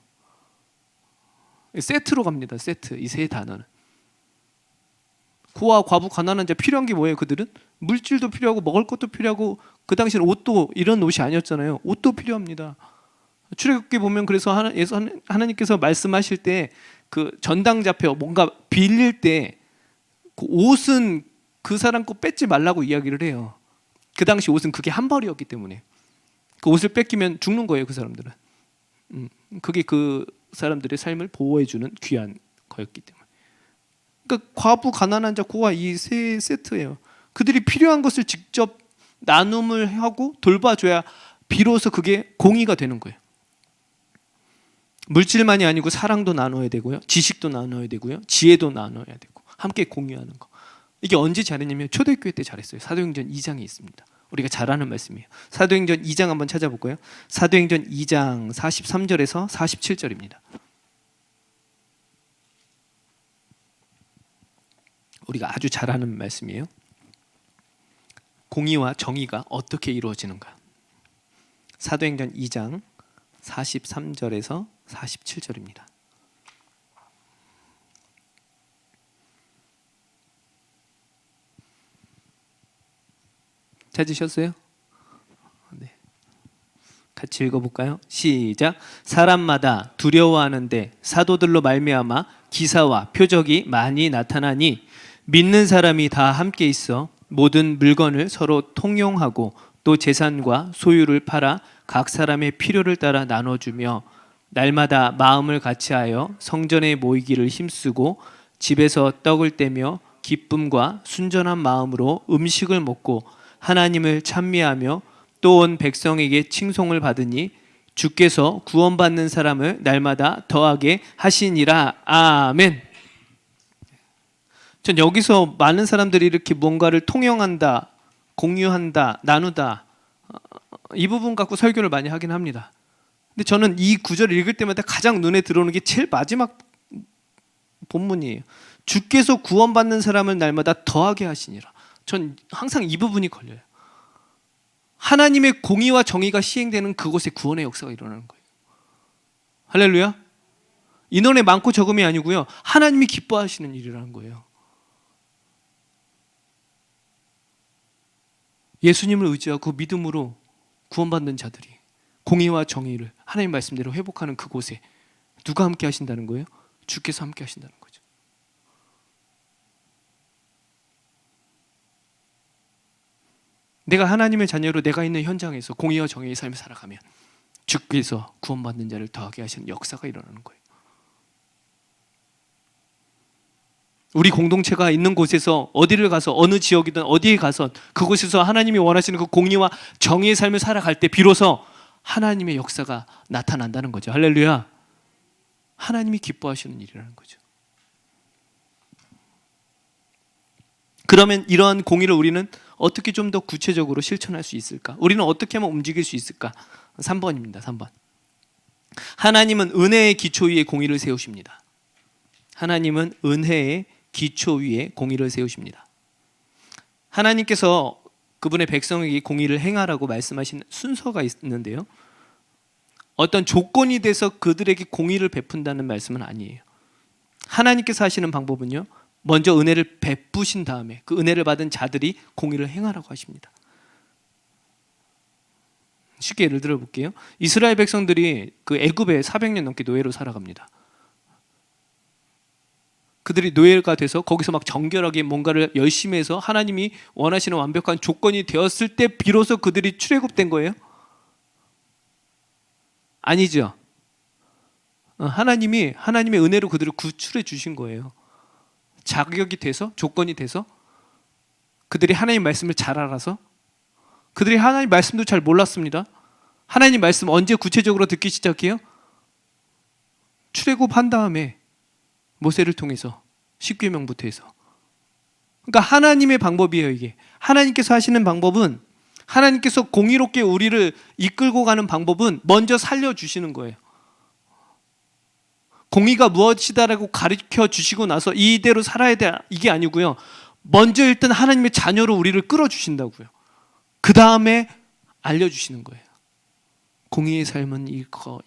세트로 갑니다. 세트. 이 세 단어는. 고아, 과부, 가난한 자 필요한 게 뭐예요? 그들은 물질도 필요하고 먹을 것도 필요하고 그 당시에는 옷도 이런 옷이 아니었잖아요. 옷도 필요합니다. 출애굽기 보면 그래서 하나님께서 말씀하실 때 그 전당 잡혀 뭔가 빌릴 때 그 옷은 그 사람 거 뺏지 말라고 이야기를 해요. 그 당시 옷은 그게 한 벌이었기 때문에 그 옷을 뺏기면 죽는 거예요. 그 사람들은. 그게 그 사람들의 삶을 보호해주는 귀한 거였기 때문에. 그러니까 과부, 가난한 자, 고아 이 세 세트예요. 그들이 필요한 것을 직접 나눔을 하고 돌봐줘야 비로소 그게 공의가 되는 거예요. 물질만이 아니고 사랑도 나눠야 되고요, 지식도 나눠야 되고요, 지혜도 나눠야 되고 함께 공유하는 거. 이게 언제 잘했냐면 초대교회 때 잘했어요. 사도행전 2장에 있습니다. 우리가 잘 아는 말씀이에요. 사도행전 2장 한번 찾아볼까요? 사도행전 2장 43절에서 47절입니다. 우리가 아주 잘 아는 말씀이에요. 공의와 정의가 어떻게 이루어지는가? 사도행전 2장 43절에서 47절입니다. 찾으셨어요? 네. 같이 읽어볼까요? 시작. 사람마다 두려워하는데 사도들로 말미암아 기사와 표적이 많이 나타나니 믿는 사람이 다 함께 있어 모든 물건을 서로 통용하고 또 재산과 소유를 팔아 각 사람의 필요를 따라 나눠주며 날마다 마음을 같이하여 성전에 모이기를 힘쓰고 집에서 떡을 떼며 기쁨과 순전한 마음으로 음식을 먹고 하나님을 찬미하며 또 온 백성에게 칭송을 받으니 주께서 구원받는 사람을 날마다 더하게 하시니라. 아멘. 전 여기서 많은 사람들이 이렇게 뭔가를 통용한다, 공유한다, 나누다, 이 부분 갖고 설교를 많이 하긴 합니다. 근데 저는 이 구절을 읽을 때마다 가장 눈에 들어오는 게 제일 마지막 본문이에요. 주께서 구원받는 사람을 날마다 더하게 하시니라. 전 항상 이 부분이 걸려요. 하나님의 공의와 정의가 시행되는 그곳에 구원의 역사가 일어나는 거예요. 할렐루야. 인원의 많고 적음이 아니고요, 하나님이 기뻐하시는 일이라는 거예요. 예수님을 의지하고 믿음으로 구원받는 자들이 공의와 정의를 하나님 말씀대로 회복하는 그곳에 누가 함께 하신다는 거예요? 주께서 함께 하신다는 거죠. 내가 하나님의 자녀로 내가 있는 현장에서 공의와 정의의 삶을 살아가면 주께서 구원받는 자를 더하게 하시는 역사가 일어나는 거예요. 우리 공동체가 있는 곳에서 어디를 가서 어느 지역이든 어디에 가서 그곳에서 하나님이 원하시는 그 공의와 정의의 삶을 살아갈 때 비로소 하나님의 역사가 나타난다는 거죠. 할렐루야. 하나님이 기뻐하시는 일이라는 거죠. 그러면 이러한 공의를 우리는 어떻게 좀 더 구체적으로 실천할 수 있을까? 우리는 어떻게 하면 움직일 수 있을까? 3번입니다. 3번. 하나님은 은혜의 기초 위에 공의를 세우십니다. 하나님은 은혜의 기초 위에 공의를 세우십니다. 하나님께서 그분의 백성에게 공의를 행하라고 말씀하신 순서가 있는데요, 어떤 조건이 돼서 그들에게 공의를 베푼다는 말씀은 아니에요. 하나님께서 하시는 방법은요, 먼저 은혜를 베푸신 다음에 그 은혜를 받은 자들이 공의를 행하라고 하십니다. 쉽게 예를 들어 볼게요. 이스라엘 백성들이 그 애굽에 400년 넘게 노예로 살아갑니다. 그들이 노예가 돼서 거기서 막 정결하게 뭔가를 열심히 해서 하나님이 원하시는 완벽한 조건이 되었을 때 비로소 그들이 출애굽된 거예요? 아니죠. 하나님이 하나님의 은혜로 그들을 구출해 주신 거예요. 자격이 돼서, 조건이 돼서, 그들이 하나님 말씀을 잘 알아서, 그들이 하나님 말씀도 잘 몰랐습니다. 하나님 말씀 언제 구체적으로 듣기 시작해요? 출애굽한 다음에 모세를 통해서, 십계명부터 해서. 그러니까 하나님의 방법이에요, 이게. 하나님께서 하시는 방법은, 하나님께서 공의롭게 우리를 이끌고 가는 방법은 먼저 살려주시는 거예요. 공의가 무엇이다라고 가르쳐 주시고 나서 이대로 살아야 돼, 이게 아니고요, 먼저 일단 하나님의 자녀로 우리를 끌어주신다고요. 그 다음에 알려주시는 거예요. 공의의 삶은 이거.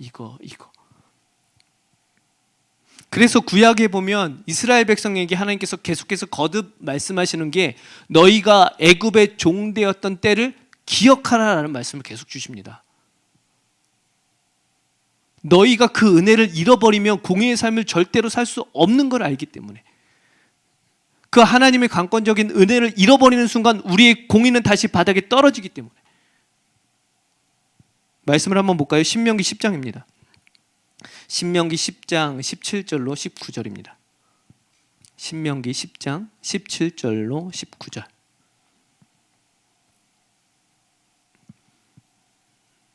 그래서 구약에 보면 이스라엘 백성에게 하나님께서 계속해서 거듭 말씀하시는 게 너희가 애굽의 종되었던 때를 기억하라라는 말씀을 계속 주십니다. 너희가 그 은혜를 잃어버리면 공의의 삶을 절대로 살 수 없는 걸 알기 때문에, 그 하나님의 강권적인 은혜를 잃어버리는 순간 우리의 공의는 다시 바닥에 떨어지기 때문에. 말씀을 한번 볼까요? 신명기 10장입니다. 신명기 10장 17절로 19절입니다. 신명기 10장 17절로 19절.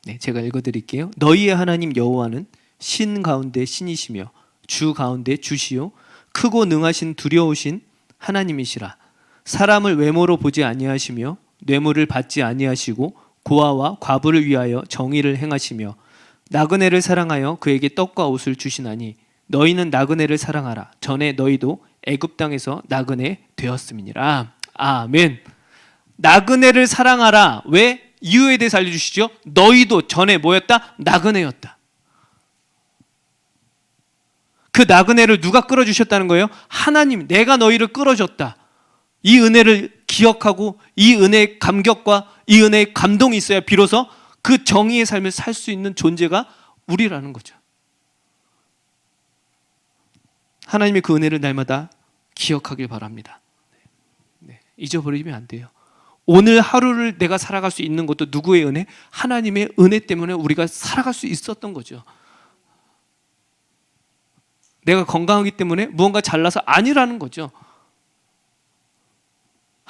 네, 제가 읽어드릴게요. 너희의 하나님 여호와는 신 가운데 신이시며 주 가운데 주시요 크고 능하신 두려우신 하나님이시라. 사람을 외모로 보지 아니하시며 뇌물을 받지 아니하시고 고아와 과부를 위하여 정의를 행하시며 나그네를 사랑하여 그에게 떡과 옷을 주시나니 너희는 나그네를 사랑하라. 전에 너희도 애굽 땅에서 나그네 되었음이니라. 아멘. 나그네를 사랑하라. 왜? 이유에 대해서 알려주시죠. 너희도 전에 뭐였다? 나그네였다. 그 나그네를 누가 끌어주셨다는 거예요? 하나님, 내가 너희를 끌어줬다. 이 은혜를 기억하고 이 은혜의 감격과 이 은혜의 감동이 있어야 비로소 그 정의의 삶을 살 수 있는 존재가 우리라는 거죠. 하나님의 그 은혜를 날마다 기억하길 바랍니다. 네, 잊어버리면 안 돼요. 오늘 하루를 내가 살아갈 수 있는 것도 누구의 은혜? 하나님의 은혜 때문에 우리가 살아갈 수 있었던 거죠. 내가 건강하기 때문에 무언가 잘나서 아니라는 거죠.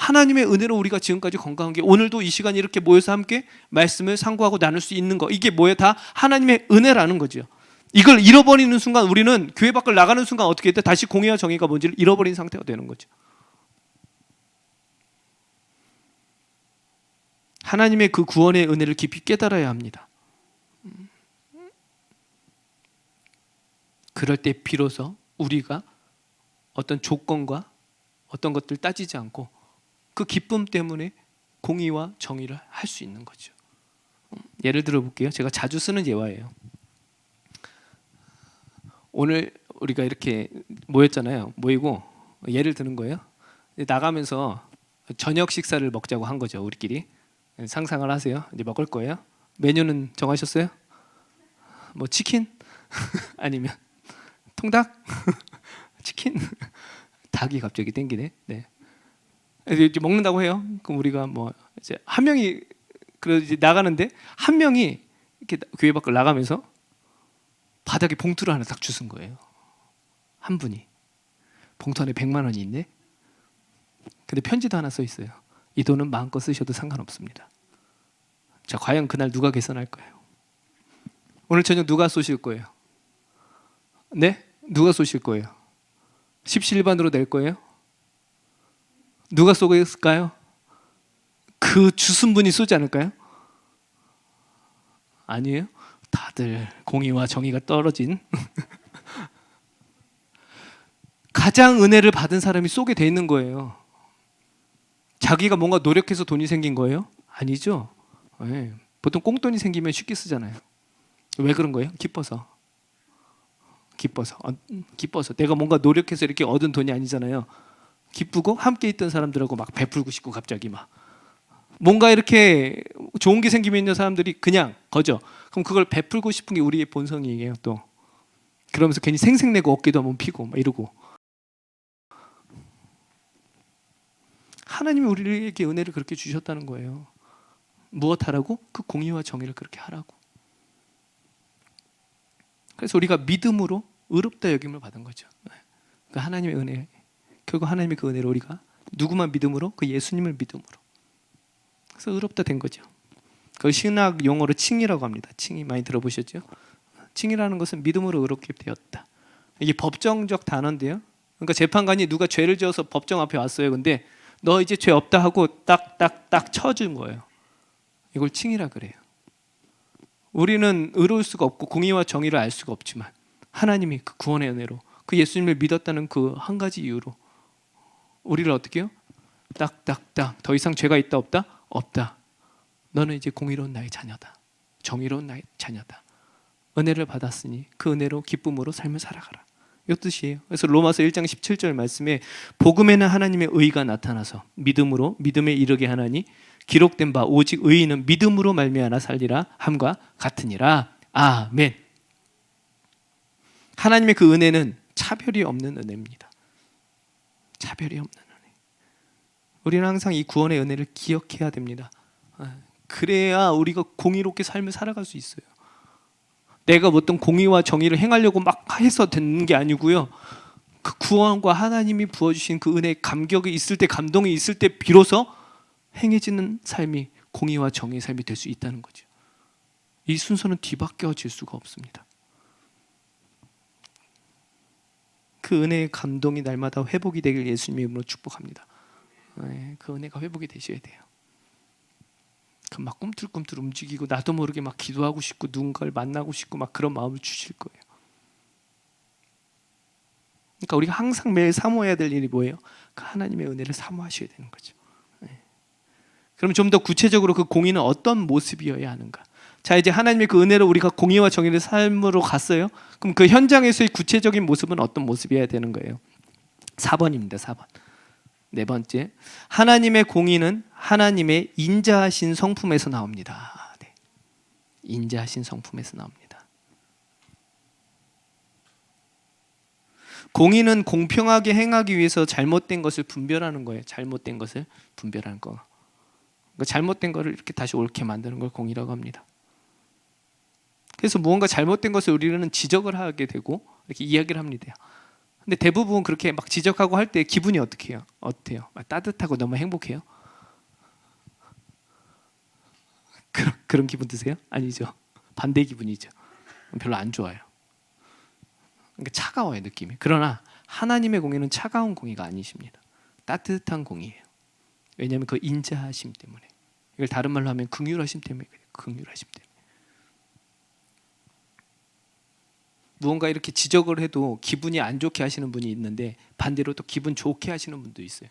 하나님의 은혜로 우리가 지금까지 건강한 게, 오늘도 이 시간 이렇게 모여서 함께 말씀을 상고하고 나눌 수 있는 거, 이게 뭐예요? 다 하나님의 은혜라는 거죠. 이걸 잃어버리는 순간 우리는 교회 밖을 나가는 순간 어떻게 돼? 다시 공의와 정의가 뭔지를 잃어버린 상태가 되는 거죠. 하나님의 그 구원의 은혜를 깊이 깨달아야 합니다. 그럴 때 비로소 우리가 어떤 조건과 어떤 것들 따지지 않고 그 기쁨 때문에 공의와 정의를 할 수 있는 거죠. 예를 들어 볼게요. 제가 자주 쓰는 예화예요. 오늘 우리가 이렇게 모였잖아요. 모이고 예를 드는 거예요. 나가면서 저녁 식사를 먹자고 한 거죠. 우리끼리. 상상을 하세요. 이제 먹을 거예요. 메뉴는 정하셨어요? 뭐 치킨? 아니면 통닭? 치킨? 닭이 갑자기 땡기네. 네. 이제 먹는다고 해요. 그럼 우리가 뭐 이제 한 명이 이제 나가는데, 한 명이 이렇게 교회 밖을 나가면서 바닥에 봉투를 하나 딱 주신 거예요. 한 분이. 봉투 안에 100만 원이 있네. 근데 편지도 하나 써 있어요. 이 돈은 마음껏 쓰셔도 상관없습니다. 자, 과연 그날 누가 계산할 거예요? 오늘 저녁 누가 쏘실 거예요? 네? 누가 쏘실 거예요? 십시일반으로 낼 거예요? 누가 쏘겠을까요? 그 주신 분이 쏘지 않을까요? 아니에요? 다들 공의와 정의가 떨어진 가장 은혜를 받은 사람이 쏘게 돼 있는 거예요. 자기가 뭔가 노력해서 돈이 생긴 거예요? 아니죠. 네. 보통 꽁돈이 생기면 쉽게 쓰잖아요. 왜 그런 거예요? 기뻐서. 내가 뭔가 노력해서 이렇게 얻은 돈이 아니잖아요. 기쁘고 함께 있던 사람들하고 막 베풀고 싶고, 갑자기 막 뭔가 이렇게 좋은 게 생기면 있는 사람들이 그냥 거죠. 그럼 그걸 베풀고 싶은 게 우리의 본성이에요. 또 그러면서 괜히 생색내고 어깨도 한번 피고 막 이러고. 하나님이 우리에게 은혜를 그렇게 주셨다는 거예요. 무엇 하라고? 그 공의와 정의를 그렇게 하라고. 그래서 우리가 믿음으로 의롭다 여김을 받은 거죠. 그 하나님의 은혜, 결국 하나님의 그 은혜로 우리가 누구만 믿음으로? 그 예수님을 믿음으로. 그래서 의롭다 된 거죠. 그걸 신학 용어로 칭이라고 합니다. 칭이 많이 들어보셨죠? 칭이라는 것은 믿음으로 의롭게 되었다. 이게 법정적 단어인데요. 그러니까 재판관이 누가 죄를 지어서 법정 앞에 왔어요. 근데 너 이제 죄 없다 하고 딱 쳐준 거예요. 이걸 칭이라 그래요. 우리는 의로울 수가 없고 공의와 정의를 알 수가 없지만 하나님이 그 구원의 은혜로 그 예수님을 믿었다는 그 한 가지 이유로 우리를 어떻게 해요? 딱 더 이상 죄가 있다 없다? 없다. 너는 이제 공의로운 나의 자녀다. 정의로운 나의 자녀다. 은혜를 받았으니 그 은혜로 기쁨으로 삶을 살아가라. 이 뜻이에요. 그래서 로마서 1장 17절 말씀에 복음에는 하나님의 의가 나타나서 믿음으로 믿음에 이르게 하나니 기록된 바 오직 의인은 믿음으로 말미암아 살리라 함과 같으니라. 아멘. 하나님의 그 은혜는 차별이 없는 은혜입니다. 차별이 없는 은혜. 우리는 항상 이 구원의 은혜를 기억해야 됩니다. 그래야 우리가 공의롭게 삶을 살아갈 수 있어요. 내가 어떤 공의와 정의를 행하려고 막 해서 되는 게 아니고요. 그 구원과 하나님이 부어주신 그 은혜의 감격이 있을 때, 감동이 있을 때 비로소 행해지는 삶이 공의와 정의의 삶이 될 수 있다는 거죠. 이 순서는 뒤바뀌어질 수가 없습니다. 그 은혜의 감동이 날마다 회복이 되길 예수님의 이름으로 축복합니다. 그 은혜가 회복이 되셔야 돼요. 막 꿈틀꿈틀 움직이고 나도 모르게 막 기도하고 싶고 누군가를 만나고 싶고 막 그런 마음을 주실 거예요. 그러니까 우리가 항상 매일 사모해야 될 일이 뭐예요? 그 하나님의 은혜를 사모하셔야 되는 거죠. 그럼 좀 더 구체적으로 그 공의는 어떤 모습이어야 하는가? 자, 이제 하나님의 그 은혜로 우리가 공의와 정의의 삶으로 갔어요. 그럼 그 현장에서의 구체적인 모습은 어떤 모습이어야 되는 거예요? 4번입니다. 4번. 네 번째, 하나님의 공의는 하나님의 인자하신 성품에서 나옵니다. 네. 인자하신 성품에서 나옵니다. 공의는 공평하게 행하기 위해서 잘못된 것을 분별하는 거예요. 잘못된 것을 분별하는 거. 그러니까 잘못된 것을 이렇게 다시 옳게 만드는 걸 공의라고 합니다. 그래서 무언가 잘못된 것을 우리는 지적을 하게 되고 이렇게 이야기를 합니다. 근데 대부분 그렇게 막 지적하고 할 때 기분이 어떻게 해요? 어때요? 따뜻하고 너무 행복해요? 그런 기분 드세요? 아니죠. 반대 기분이죠. 별로 안 좋아요. 그러니까 차가워요, 느낌이. 그러나 하나님의 공의는 차가운 공의가 아니십니다. 따뜻한 공의예요. 왜냐하면 그 인자하심 때문에. 이걸 다른 말로 하면 긍휼하심 때문에 그래요. 긍휼하심 때문에. 무언가 이렇게 지적을 해도 기분이 안 좋게 하시는 분이 있는데 반대로 또 기분 좋게 하시는 분도 있어요.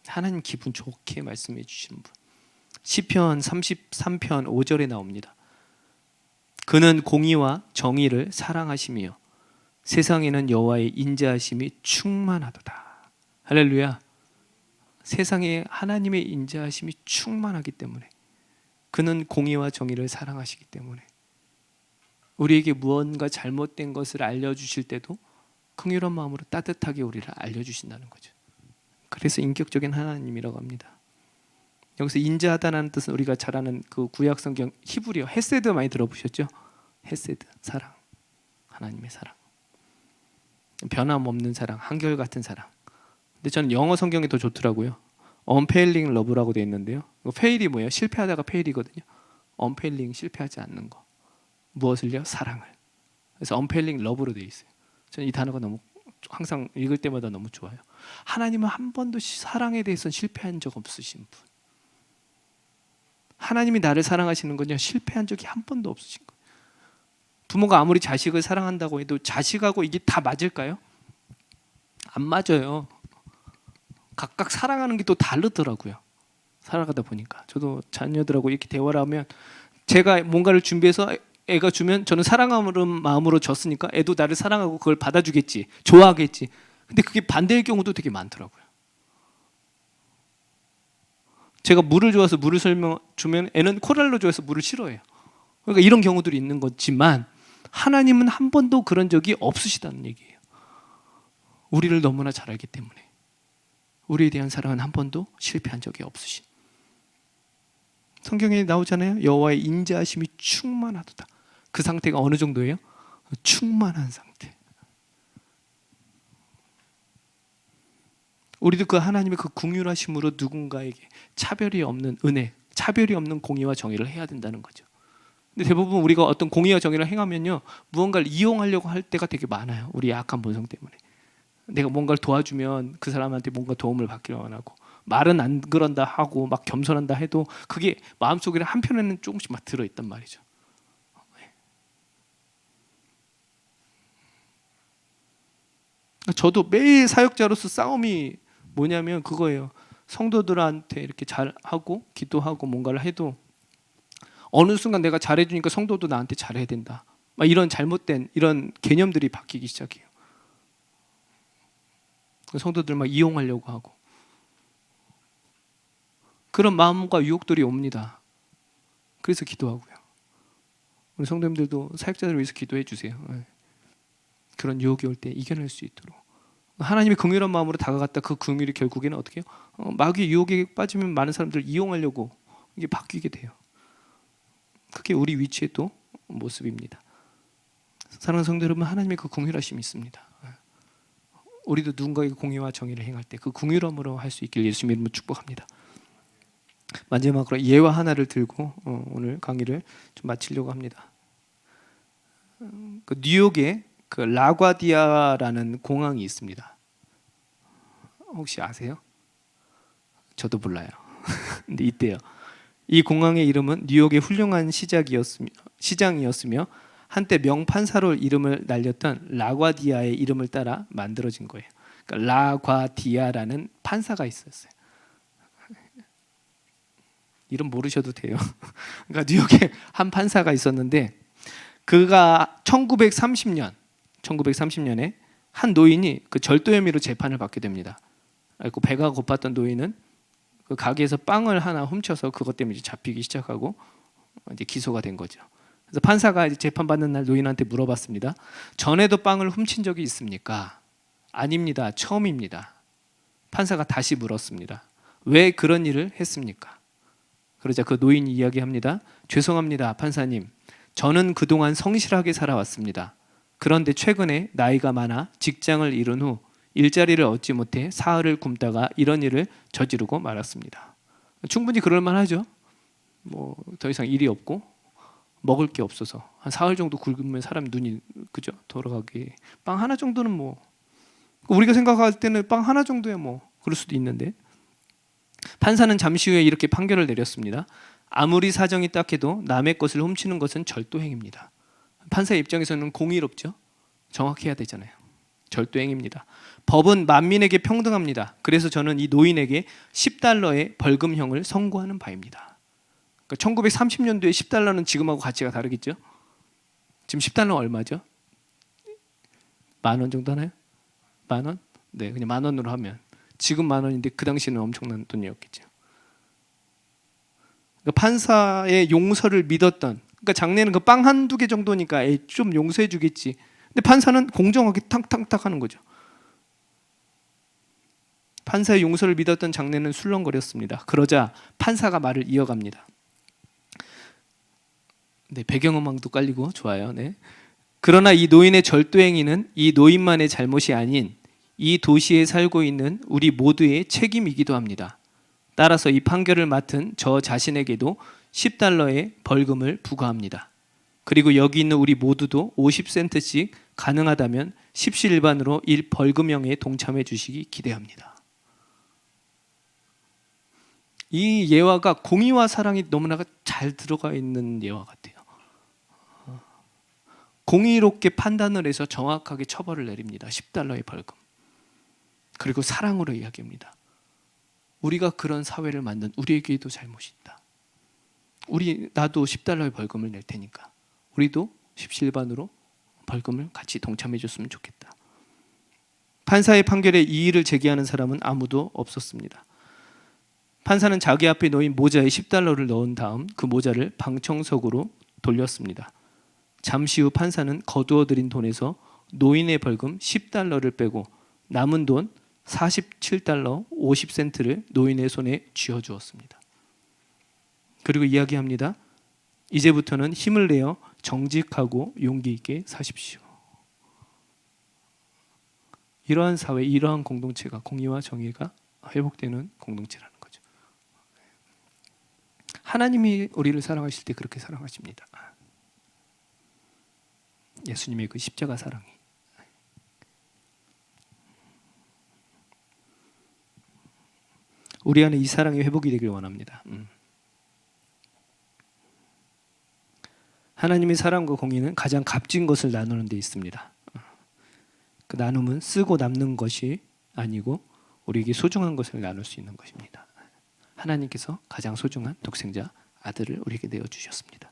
하나님 기분 좋게 말씀해 주시는 분. 시편 33편 5절에 나옵니다. 그는 공의와 정의를 사랑하시며 세상에는 여호와의 인자하심이 충만하도다. 할렐루야. 세상에 하나님의 인자하심이 충만하기 때문에, 그는 공의와 정의를 사랑하시기 때문에 우리에게 무언가 잘못된 것을 알려주실 때도 긍휼한 마음으로 따뜻하게 우리를 알려주신다는 거죠. 그래서 인격적인 하나님이라고 합니다. 여기서 인자하다는 뜻은 우리가 잘 아는 그 구약성경 히브리어 헤세드 많이 들어보셨죠? 헤세드, 사랑, 하나님의 사랑, 변함없는 사랑, 한결같은 사랑. 근데 저는 영어 성경이 더 좋더라고요. unfailing love라고 되어 있는데요. fail이 뭐예요? 실패하다가 fail이거든요. unfailing, 실패하지 않는 거. 무엇을요? 사랑을. 그래서 unfailing love로 되어 있어요. 저는 이 단어가 너무 항상 읽을 때마다 너무 좋아요. 하나님은 한 번도 사랑에 대해서 실패한 적 없으신 분. 하나님이 나를 사랑하시는 건요, 실패한 적이 한 번도 없으신 거예요. 부모가 아무리 자식을 사랑한다고 해도 자식하고 이게 다 맞을까요? 안 맞아요. 각각 사랑하는 게 또 다르더라고요. 살아가다 보니까 저도 자녀들하고 이렇게 대화를 하면 제가 뭔가를 준비해서 애가 주면 저는 사랑하는 마음으로 줬으니까 애도 나를 사랑하고 그걸 받아주겠지, 좋아하겠지. 근데 그게 반대일 경우도 되게 많더라고요. 제가 물을 좋아해서 물을 주면 애는 코랄로 좋아해서 물을 싫어해요. 그러니까 이런 경우들이 있는 거지만 하나님은 한 번도 그런 적이 없으시다는 얘기예요. 우리를 너무나 잘 알기 때문에 우리에 대한 사랑은 한 번도 실패한 적이 없으신. 성경에 나오잖아요. 여호와의 인자하심이 충만하도다. 그 상태가 어느 정도예요? 충만한 상태. 우리도 그 하나님의 그 긍휼하심으로 누군가에게 차별이 없는 은혜, 차별이 없는 공의와 정의를 해야 된다는 거죠. 근데 대부분 우리가 어떤 공의와 정의를 행하면요, 무언가를 이용하려고 할 때가 되게 많아요. 우리 약한 본성 때문에. 내가 뭔가를 도와주면 그 사람한테 뭔가 도움을 받기를 원하고, 말은 안 그런다 하고 막 겸손한다 해도 그게 마음속에 한편에는 조금씩 막 들어있단 말이죠. 저도 매일 사역자로서 싸움이 뭐냐면 그거예요. 성도들한테 이렇게 잘하고 기도하고 뭔가를 해도 어느 순간 내가 잘해주니까 성도도 나한테 잘해야 된다, 막 이런 잘못된 이런 개념들이 바뀌기 시작해요. 성도들 막 이용하려고 하고 그런 마음과 유혹들이 옵니다. 그래서 기도하고요. 우리 성도님들도 사역자들을 위해서 기도해 주세요. 그런 유혹이 올 때 이겨낼 수 있도록. 하나님의 긍휼한 마음으로 다가갔다 그 긍휼이 결국에는 어떻게 해요? 마귀의 유혹에 빠지면 많은 사람들을 이용하려고 이게 바뀌게 돼요. 그게 우리 위치의 또 모습입니다. 사랑하는 성도 여러분, 하나님의 그 긍휼하심이 있습니다. 우리도 누군가에게 공의와 정의를 행할 때 그 긍휼함으로 할 수 있길 예수님 이름으로 축복합니다. 마지막으로 예화 하나를 들고 오늘 강의를 좀 마치려고 합니다. 그 뉴욕에 그 라과디아라는 공항이 있습니다. 혹시 아세요? 저도 몰라요. 근데 있대요. 이 공항의 이름은 뉴욕의 훌륭한 시장이었으며 한때 명판사로 이름을 날렸던 라과디아의 이름을 따라 만들어진 거예요. 그러니까 라과디아라는 판사가 있었어요. 이름 모르셔도 돼요. 그러니까 뉴욕에 한 판사가 있었는데 그가 1930년에 한 노인이 그 절도 혐의로 재판을 받게 됩니다. 그리고 배가 고팠던 노인은 그 가게에서 빵을 하나 훔쳐서 그것 때문에 잡히기 시작하고 이제 기소가 된 거죠. 그래서 판사가 이제 재판 받는 날 노인한테 물어봤습니다. 전에도 빵을 훔친 적이 있습니까? 아닙니다. 처음입니다. 판사가 다시 물었습니다. 왜 그런 일을 했습니까? 그러자 그 노인이 이야기합니다. 죄송합니다, 판사님. 저는 그동안 성실하게 살아왔습니다. 그런데 최근에 나이가 많아 직장을 잃은 후 일자리를 얻지 못해 사흘을 굶다가 이런 일을 저지르고 말았습니다. 충분히 그럴 만하죠. 뭐 더 이상 일이 없고 먹을 게 없어서 한 사흘 정도 굶으면 사람 눈이 그죠 돌아가기. 빵 하나 정도는 뭐 우리가 생각할 때는 빵 하나 정도야 뭐 그럴 수도 있는데, 판사는 잠시 후에 이렇게 판결을 내렸습니다. 아무리 사정이 딱해도 남의 것을 훔치는 것은 절도행위입니다. 판사의 입장에서는 공의롭죠. 정확해야 되잖아요. 절도행위입니다. 법은 만민에게 평등합니다. 그래서 저는 이 노인에게 10달러의 벌금형을 선고하는 바입니다. 그러니까 1930년도에 10달러는 지금하고 가치가 다르겠죠. 지금 10달러 얼마죠? 10,000원 정도 하나요? 10,000원? 네, 그냥 10,000원으로 하면 지금 10,000원인데 그 당시는 엄청난 돈이었겠죠. 그러니까 판사의 용서를 믿었던, 그러니까 장례는 그 빵 한두 개 정도니까 좀 용서해 주겠지. 근데 판사는 공정하게 탕탕탕 하는 거죠. 판사의 용서를 믿었던 장례는 술렁거렸습니다. 그러자 판사가 말을 이어갑니다. 네, 배경음악도 깔리고 좋아요. 네. 그러나 이 노인의 절도행위는 이 노인만의 잘못이 아닌 이 도시에 살고 있는 우리 모두의 책임이기도 합니다. 따라서 이 판결을 맡은 저 자신에게도 10달러의 벌금을 부과합니다. 그리고 여기 있는 우리 모두도 50센트씩 가능하다면 십시일반으로 이 벌금형에 동참해 주시기 기대합니다. 이 예화가 공의와 사랑이 너무나 잘 들어가 있는 예화 같아요. 공의롭게 판단을 해서 정확하게 처벌을 내립니다. 10달러의 벌금. 그리고 사랑으로 이야기합니다. 우리가 그런 사회를 만든 우리에게도 잘못이 있다. 나도 10달러의 벌금을 낼 테니까 우리도 십시일반으로 벌금을 같이 동참해 줬으면 좋겠다. 판사의 판결에 이의를 제기하는 사람은 아무도 없었습니다. 판사는 자기 앞에 놓인 모자에 10달러를 넣은 다음 그 모자를 방청석으로 돌렸습니다. 잠시 후 판사는 거두어들인 돈에서 노인의 벌금 10달러를 빼고 남은 돈 47달러 50센트를 노인의 손에 쥐어주었습니다. 그리고 이야기합니다. 이제부터는 힘을 내어 정직하고 용기 있게 사십시오. 이러한 사회, 이러한 공동체가, 공의와 정의가 회복되는 공동체라는 거죠. 하나님이 우리를 사랑하실 때 그렇게 사랑하십니다. 예수님의 그 십자가 사랑이. 우리 안에 이 사랑이 회복이 되길 원합니다. 하나님의 사랑과 공의는 가장 값진 것을 나누는 데 있습니다. 그 나눔은 쓰고 남는 것이 아니고 우리에게 소중한 것을 나눌 수 있는 것입니다. 하나님께서 가장 소중한 독생자 아들을 우리에게 내어주셨습니다.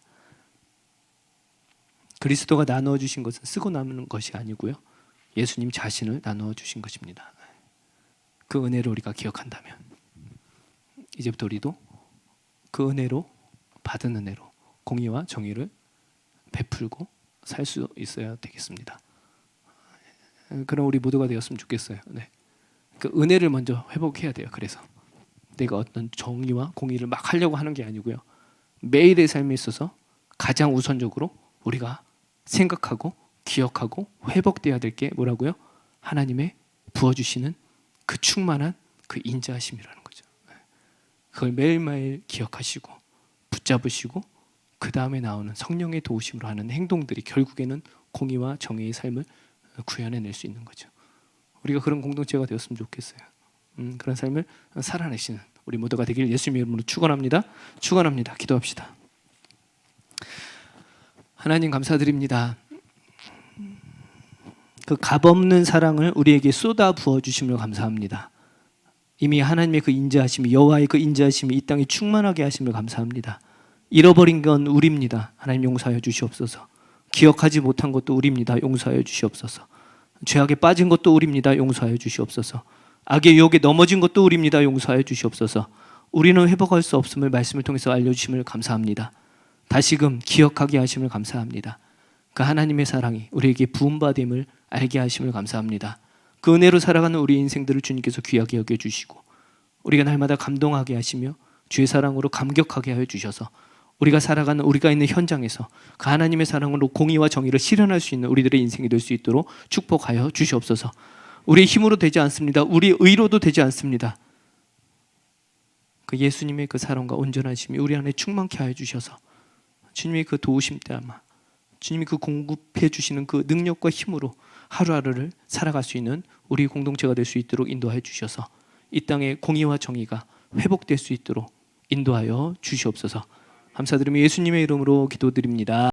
그리스도가 나누어 주신 것은 쓰고 남는 것이 아니고요, 예수님 자신을 나누어 주신 것입니다. 그 은혜를 우리가 기억한다면 이제부터 우리도 그 은혜로, 받은 은혜로 공의와 정의를 베풀고 살 수 있어야 되겠습니다. 그럼 우리 모두가 되었으면 좋겠어요. 네. 그 은혜를 먼저 회복해야 돼요. 그래서 내가 어떤 정의와 공의를 막 하려고 하는 게 아니고요, 매일의 삶에 있어서 가장 우선적으로 우리가 생각하고 기억하고 회복돼야 될 게 뭐라고요? 하나님의 부어주시는 그 충만한 그 인자하심이라는 거죠. 그걸 매일매일 기억하시고 붙잡으시고 그 다음에 나오는 성령의 도우심으로 하는 행동들이 결국에는 공의와 정의의 삶을 구현해낼 수 있는 거죠. 우리가 그런 공동체가 되었으면 좋겠어요. 그런 삶을 살아내시는 우리 모두가 되길 예수님의 이름으로 축원합니다. 축원합니다. 기도합시다. 하나님 감사드립니다. 그 값없는 사랑을 우리에게 쏟아 부어 주심을 감사합니다. 이미 하나님의 그 인자하심이, 여호와의 그 인자하심이 이 땅에 충만하게 하심을 감사합니다. 잃어버린 건 우리입니다. 하나님 용서하여 주시옵소서. 기억하지 못한 것도 우리입니다. 용서하여 주시옵소서. 죄악에 빠진 것도 우리입니다. 용서하여 주시옵소서. 악의 유혹에 넘어진 것도 우리입니다. 용서하여 주시옵소서. 우리는 회복할 수 없음을 말씀을 통해서 알려주심을 감사합니다. 다시금 기억하게 하심을 감사합니다. 그 하나님의 사랑이 우리에게 부음받음을 알게 하심을 감사합니다. 그 은혜로 살아가는 우리 인생들을 주님께서 귀하게 여겨주시고 우리가 날마다 감동하게 하시며 주의 사랑으로 감격하게 하여 주셔서 우리가 살아가는 우리가 있는 현장에서 그 하나님의 사랑으로 공의와 정의를 실현할 수 있는 우리들의 인생이 될 수 있도록 축복하여 주시옵소서. 우리의 힘으로 되지 않습니다. 우리의 의로도 되지 않습니다. 그 예수님의 그 사랑과 온전하심이 우리 안에 충만케 하여 주셔서 주님의 그 도우심 때문에 주님이 그 공급해 주시는 그 능력과 힘으로 하루하루를 살아갈 수 있는 우리 공동체가 될 수 있도록 인도하여 주셔서 이 땅의 공의와 정의가 회복될 수 있도록 인도하여 주시옵소서. 감사드리며 예수님의 이름으로 기도드립니다.